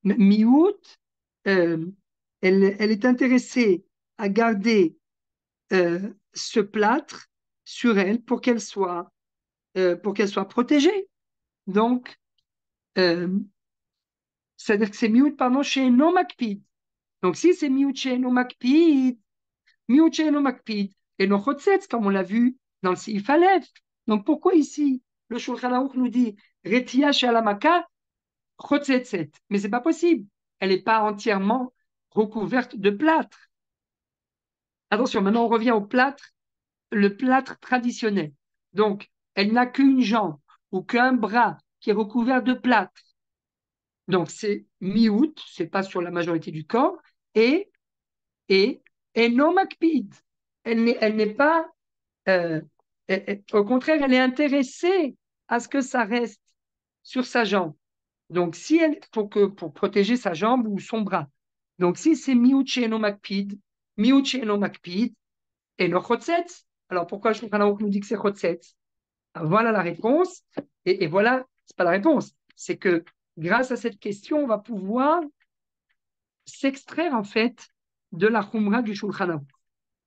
Mi-août, elle est intéressée à garder ce plâtre sur elle pour qu'elle soit protégée. Donc, c'est-à-dire que c'est miut, pardon, chez no makpid. Donc, si c'est miut chez no makpid, et no chotzetz, comme on l'a vu dans le Seif Aleph. Donc, pourquoi ici, le Shulchan Aruch nous dit Retia shalamaka chotzetzet? Mais c'est pas possible. Elle n'est pas entièrement recouverte de plâtre. Attention, maintenant on revient au plâtre, le plâtre traditionnel. Donc, elle n'a qu'une jambe ou qu'un bras qui est recouvert de plâtre. Donc, c'est mi-août, c'est pas sur la majorité du corps, et non makpid. Elle n'est pas, au contraire, elle est intéressée à ce que ça reste sur sa jambe. Donc, si elle, pour protéger sa jambe ou son bras. Donc, si c'est mi-août chez no makpid, et no chotzetz. Alors, pourquoi je nous dit que c'est chotzetz? Voilà la réponse. Et voilà, c'est pas la réponse. C'est que grâce à cette question, on va pouvoir s'extraire en fait de la Khumra du Shulchan Aruch.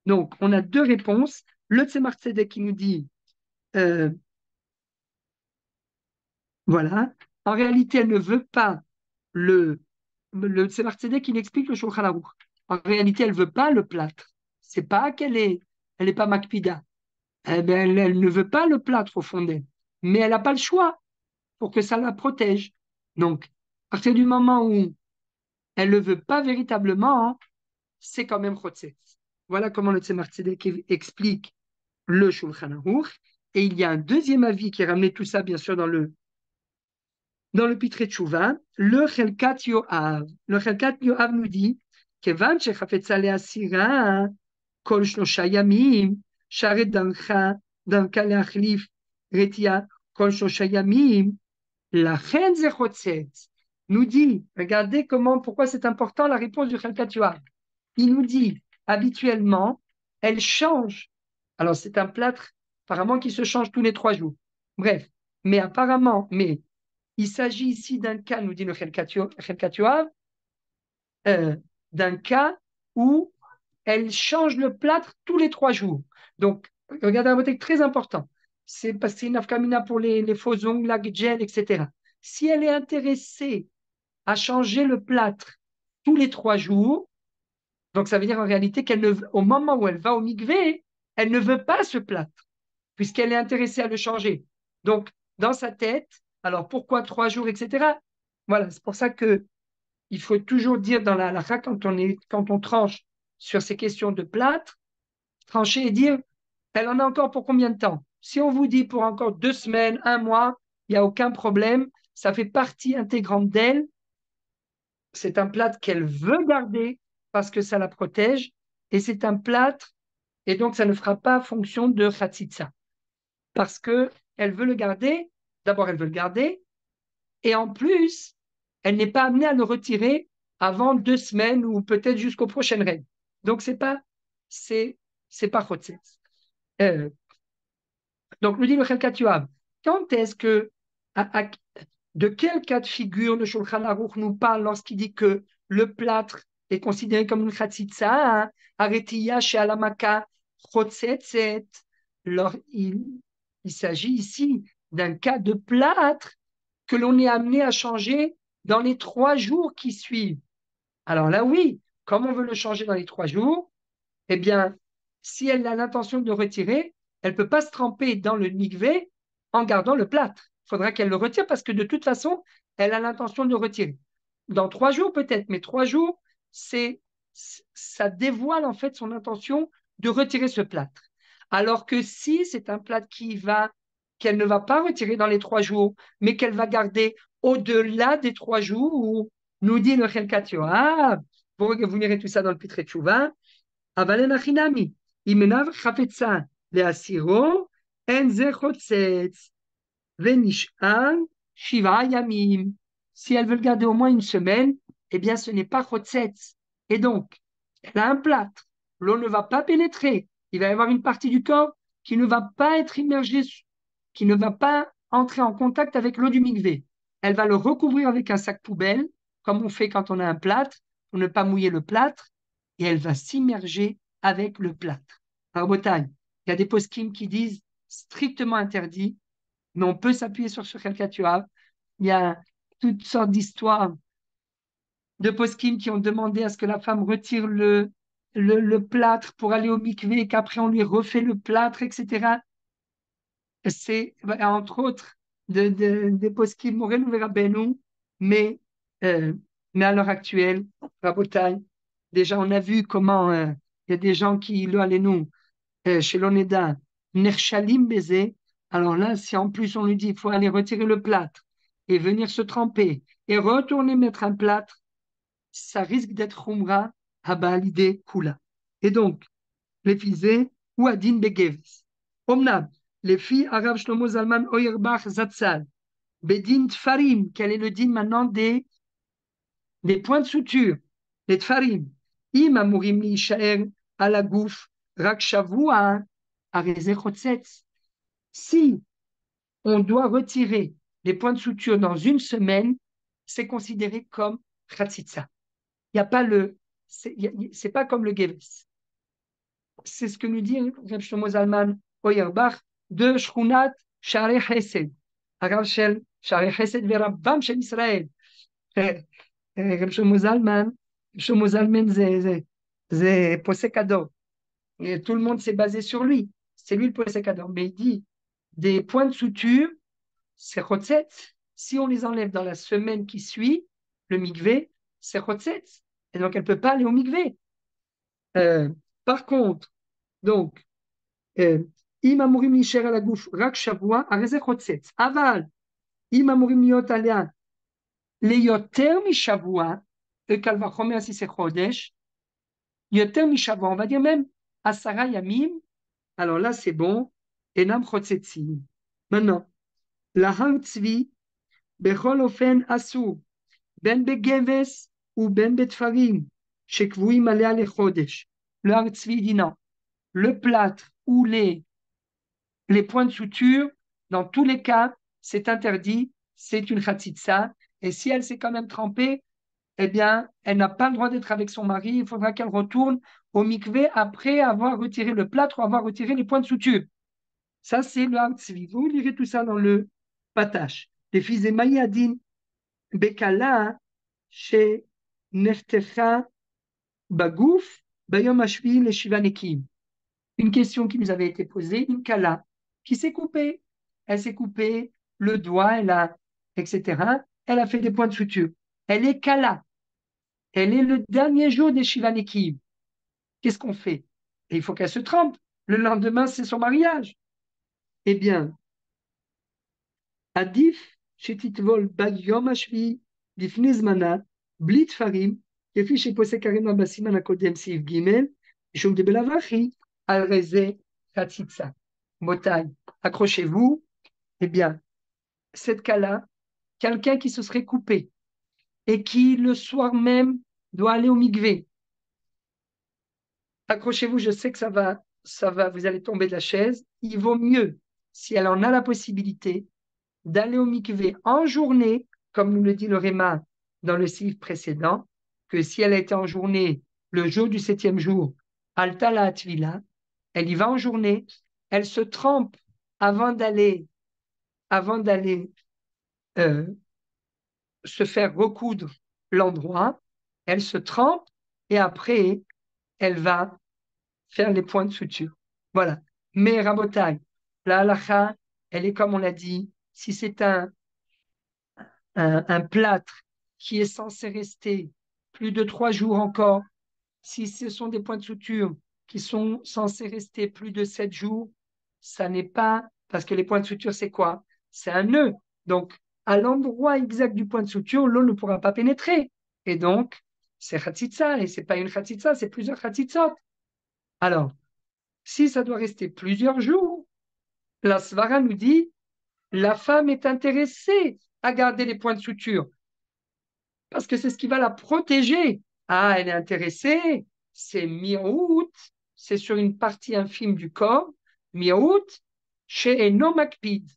Donc, on a deux réponses. Le Tzemach Tzedek qui nous dit, voilà, en réalité, elle ne veut pas le Tzemach Tzedek qui explique le Shulchan Aruch. En réalité, elle ne veut pas le plâtre. C'est pas elle est pas makpida. Eh ben, elle ne veut pas le plâtre au fond d'elle. Mais elle n'a pas le choix pour que ça la protège. Donc, à partir du moment où elle ne le veut pas véritablement, hein, c'est quand même chotzetz. Voilà comment le Tzemach Tzedek explique le Shulchan Aruch. Et il y a un deuxième avis qui ramène tout ça, bien sûr, dans le Pitrei Teshuvah, le Chelkat Yoav. Le Chelkat Yoav nous dit Kevan shechafetza le'asira kol shlosha yamim sharet danka leachlif retia kol shlosha yamim lachen ze chotzetz. Nous dit, regardez pourquoi c'est important la réponse du Chelkat Yoav. Il nous dit, habituellement, elle change. Alors, c'est un plâtre, apparemment, qui se change tous les 3 jours. Bref, mais il s'agit ici d'un cas, nous dit le Chelkat Yoav, d'un cas où elle change le plâtre tous les 3 jours. Donc, regardez un mot très important. C'est parce que c'est une afkamina pour les faux ongles, la gel, etc. Si elle est intéressée à changer le plâtre tous les 3 jours, donc ça veut dire en réalité au moment où elle va au mikvé, elle ne veut pas ce plâtre, puisqu'elle est intéressée à le changer. Donc, dans sa tête, alors pourquoi 3 jours, etc. Voilà, c'est pour ça que il faut toujours dire dans la halakha, quand on tranche sur ces questions de plâtre, trancher et dire, elle en a encore pour combien de temps? Si on vous dit pour encore 2 semaines, 1 mois, il n'y a aucun problème, ça fait partie intégrante d'elle, c'est un plâtre qu'elle veut garder parce que ça la protège, et c'est un plâtre, et donc ça ne fera pas fonction de khatsitsa, parce qu'elle veut le garder, d'abord elle veut le garder, et en plus, elle n'est pas amenée à le retirer avant 2 semaines ou peut-être jusqu'aux prochaines règles. Donc c'est pas chotzetz. Donc nous dit le Chelkat Yoav, quand est-ce que, de quel cas de figure le Shulchan Aruch nous parle lorsqu'il dit que le plâtre est considérée comme une chatzitza, aretiya chez alamaka chotzetzet. Alors, il s'agit ici d'un cas de plâtre que l'on est amené à changer dans les 3 jours qui suivent. Alors là, oui, comme on veut le changer dans les 3 jours, eh bien, si elle a l'intention de le retirer, elle ne peut pas se tremper dans le mikvé en gardant le plâtre. Il faudra qu'elle le retire parce que de toute façon, elle a l'intention de le retirer. Dans 3 jours peut-être, mais 3 jours, ça dévoile en fait son intention de retirer ce plâtre. Alors que si c'est un plâtre qu'elle ne va pas retirer dans les 3 jours, mais qu'elle va garder au-delà des 3 jours, nous dit le Chelkat Yoav, vous lirez tout ça dans le Pitrei Teshuvah, אבל אין הכי נמי, אם אינה חפצה להסירו, אין זה חוצץ, ונשאר 7 ימים. Si elle veut le garder au moins une semaine, eh bien ce n'est pas chotzetz. Et donc, elle a un plâtre, l'eau ne va pas pénétrer, il va y avoir une partie du corps qui ne va pas être immergée, qui ne va pas entrer en contact avec l'eau du mikvé. Elle va le recouvrir avec un sac poubelle, comme on fait quand on a un plâtre, pour ne pas mouiller le plâtre, et elle va s'immerger avec le plâtre. Alors, Bretagne, il y a des poskim qui disent strictement interdit, mais on peut s'appuyer sur ce Chelkat Yoav. Il y a toutes sortes d'histoires de poskim qui ont demandé à ce que la femme retire le plâtre pour aller au mikvé et qu'après on lui refait le plâtre, etc. C'est, entre autres, des poskim Morel ou Rabbeinu, mais à l'heure actuelle, Rabotai, déjà on a vu comment il y a des gens qui, nous, chez l'Oneda, Nerchalim baiser. Alors là, si en plus on lui dit qu'il faut aller retirer le plâtre et venir se tremper et retourner mettre un plâtre, ça risque d'être Khumra Habalide Kula. Et donc, les filles ou Adin Begevis. Omnab, les filles Arav Shlomo Zalman Oyerbach Zatzal, Bedin Tfarim, quel est le din maintenant des points de suture, les Tfarim. Im Amurim Li Ishaer Alagouf Rak Shavua Areze Chotzetz. Si on doit retirer les points de suture dans une semaine, c'est considéré comme Khatsitsa. Il n'y a pas c'est pas comme le Geves. C'est ce que nous dit Reb Shlomo Zalman Auerbach de Shchunat Sharei Chesed. Arav Shel Sharei Chesed Verabam Shel Israël. Reb Shlomo Zalman c'est Posek Ador. Et tout le monde s'est basé sur lui. C'est lui le Posek Ador. Mais il dit des points de suture, c'est Chotzetz. Si on les enlève dans la semaine qui suit, le mikvé, c'est Chotzetz. Et donc, elle ne peut pas aller au mikvé. Par contre, donc, אם אמורים להישאר על הגוף רק שבוע, הרי זה חוצץ. אבל אם אמורים להיות עליה ליותר משבוע, קל וחומר si c'est חודש, יותר משבוע, on va dire même 10 ימים, alors là c'est bon, אינם חוצצים. Maintenant, להר צבי, בכל אופן אסור, בין בגבס ובין בתפרים, שקבועים עליה לחודש. Le har tzvi dit non. Le plâtre ou les points de suture, dans tous les cas, c'est interdit, c'est une khatsitsa. Et si elle s'est quand même trempée, eh bien, elle n'a pas le droit d'être avec son mari. Il faudra qu'elle retourne au mikvé après avoir retiré le plâtre ou avoir retiré les points de suture. Ça, c'est le har tzvi. Vous lirez tout ça dans le Patash. Les fils de Mayadin, Bekala, chez Neftecha, Bagouf, Bayom Hashvi, les Shivanekim. Une question qui nous avait été posée, une kala, qui s'est coupée. Elle s'est coupée le doigt, etc. Elle a fait des points de suture. Elle est kala. Elle est le dernier jour des Shivanekim. Qu'est-ce qu'on fait? Et il faut qu'elle se trempe. Le lendemain, c'est son mariage. Eh bien, Adif, Shetitvol, Bag Yom Hashvi, Difnei Zmana, Bli Tfarim, כפי שפוסק הרימה בסימן הקודם סעיף ג' משום דבלאו הכי על זה חציצה. Motaï, accrochez-vous. Eh bien, cette cas-là, quelqu'un qui se serait coupé et qui le soir même doit aller au mikvé. Accrochez-vous, je sais que ça va, vous allez tomber de la chaise. Il vaut mieux, si elle en a la possibilité, d'aller au mikvé en journée, comme nous le dit le Réma dans le sif précédent, que si elle était en journée le jour du 7e jour, Alta la Tvila, elle y va en journée, elle se trempe avant d'aller euh, se faire recoudre l'endroit, elle se trempe et après, elle va faire les points de suture. Voilà. Mais Rabotai, la halakha, elle est comme on l'a dit, si c'est un plâtre qui est censé rester plus de 3 jours encore, si ce sont des points de suture qui sont censés rester plus de 7 jours, ça n'est pas, parce que les points de suture, c'est quoi? C'est un nœud. Donc, à l'endroit exact du point de suture, l'eau ne pourra pas pénétrer. Et donc, c'est khatitsa, et c'est pas une khatitsa, c'est plusieurs khatitsot. Alors, si ça doit rester plusieurs jours, la Svara nous dit, la femme est intéressée à garder les points de suture parce que c'est ce qui va la protéger. Ah, elle est intéressée, c'est mi-août, c'est sur une partie infime du corps, mi-août, chez Eno Makpid.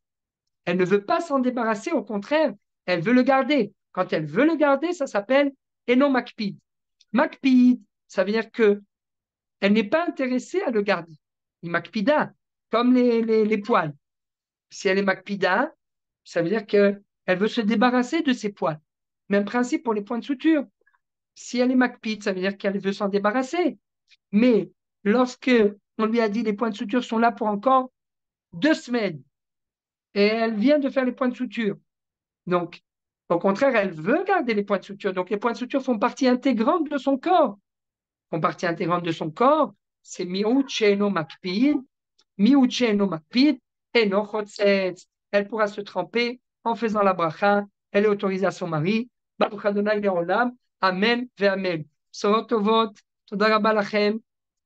Elle ne veut pas s'en débarrasser, au contraire, elle veut le garder. Quand elle veut le garder, ça s'appelle Eno Makpid. Makpid, ça veut dire que elle n'est pas intéressée à le garder. Il makpida, comme les poils. Si elle est makpida, ça veut dire qu'elle veut se débarrasser de ses poils. Même principe pour les points de suture. Si elle est makpid, ça veut dire qu'elle veut s'en débarrasser. Mais lorsque on lui a dit les points de suture sont là pour encore 2 semaines et elle vient de faire les points de suture. Donc, au contraire, elle veut garder les points de suture. Donc, les points de suture font partie intégrante de son corps. Font partie intégrante de son corps. C'est mi'ut she'eno makpid, mi'ut she'eno makpid, eno chotzetz. Elle pourra se tremper en faisant la bracha. Elle est autorisée à son mari. Baruch Adonai le'olam. Amen ve amen. Sorot tovot, toda rabba lachem.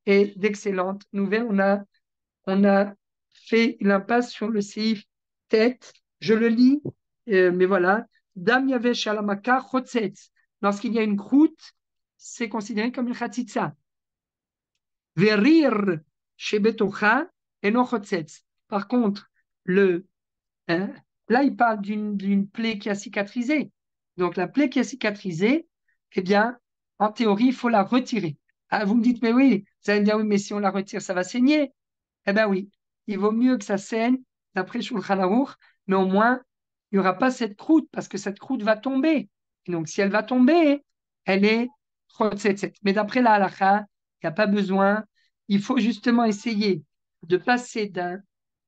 Et d'excellentes nouvelles. On a fait l'impasse sur le séif tête. Je le lis, mais voilà. Dam yavesh alamaka chotzetz. Lorsqu'il y a une croûte, c'est considéré comme une chatzitza. Verir shebetocha eno chotzetz. Par contre, hein, là, il parle d'une plaie qui a cicatrisé. Donc, la plaie qui a cicatrisé, eh bien, en théorie, il faut la retirer. Ah, vous me dites, mais oui, vous allez me dire, oui, mais si on la retire, ça va saigner. Eh bien, oui, il vaut mieux que ça saigne, d'après Shulchan Aruch, mais au moins, il n'y aura pas cette croûte, parce que cette croûte va tomber. Et donc, si elle va tomber, elle est chotzetzet. Mais d'après la halakha, il n'y a pas besoin. Il faut justement essayer de passer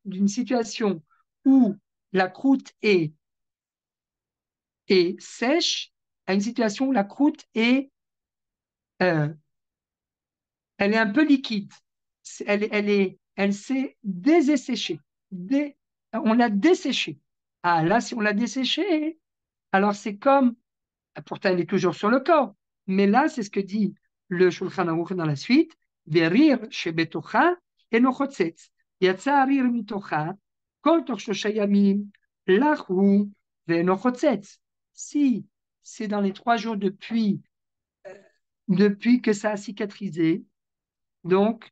d'une situation où la croûte est sèche à une situation où la croûte euh, elle est un peu liquide. Elle s'est désséchée. On l'a desséchée. Ah là, si on l'a desséchée, alors c'est comme, pourtant elle est toujours sur le corps, mais là, c'est ce que dit le Shulchan Aruch dans la suite, Verir shebetocha eno chotzetz. Yatsa arir mitocha, kol toch shlosha yamim, lahu ve'eno chotzetz. Si c'est dans les 3 jours depuis que ça a cicatrisé, donc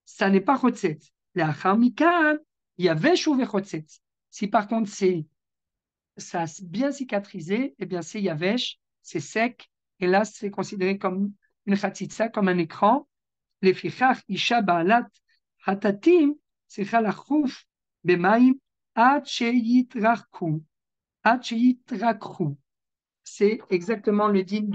ça n'est pas chotzetz. L'achar mikan, yavesh ou vechotzetz. Si par contre ça a bien cicatrisé, eh bien c'est yavesh, c'est sec, et là c'est considéré comme une chatzitza, comme un écran. Les fichach isha ba'alat hatatim, tzricha lachuf b'maim ad sheyitrachu. Ad sheyitrachu. C'est exactement le digne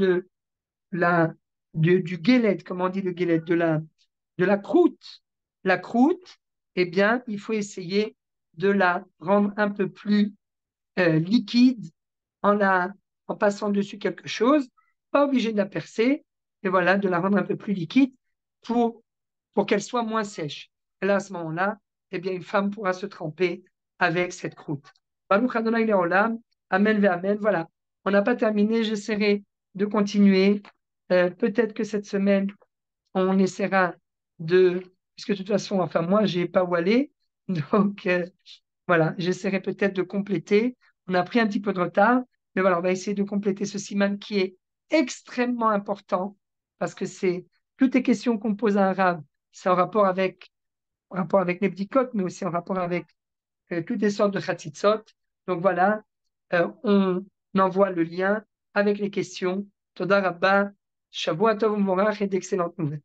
du guélet, comment on dit le guélet, de la croûte. La croûte, eh bien, il faut essayer de la rendre un peu plus liquide en passant dessus quelque chose, pas obligé de la percer, et voilà, de la rendre un peu plus liquide pour qu'elle soit moins sèche. Et là, à ce moment-là, eh bien, une femme pourra se tremper avec cette croûte. Baruch Adonai Leolam, Amen ve Amen. Voilà, on n'a pas terminé, j'essaierai de continuer. Peut-être que cette semaine, on essaiera puisque de toute façon, enfin moi, j'ai pas où aller, donc voilà, j'essaierai peut-être de compléter. On a pris un petit peu de retard, mais voilà, on va essayer de compléter ce siman qui est extrêmement important parce que c'est toutes les questions qu'on pose à un rave, c'est en rapport avec les bdikot, mais aussi en rapport avec toutes les sortes de chatzitzot. Donc voilà, on envoie le lien avec les questions. Toda Rabba, Shavua Tov U'Mvorach et d'excellentes nouvelles.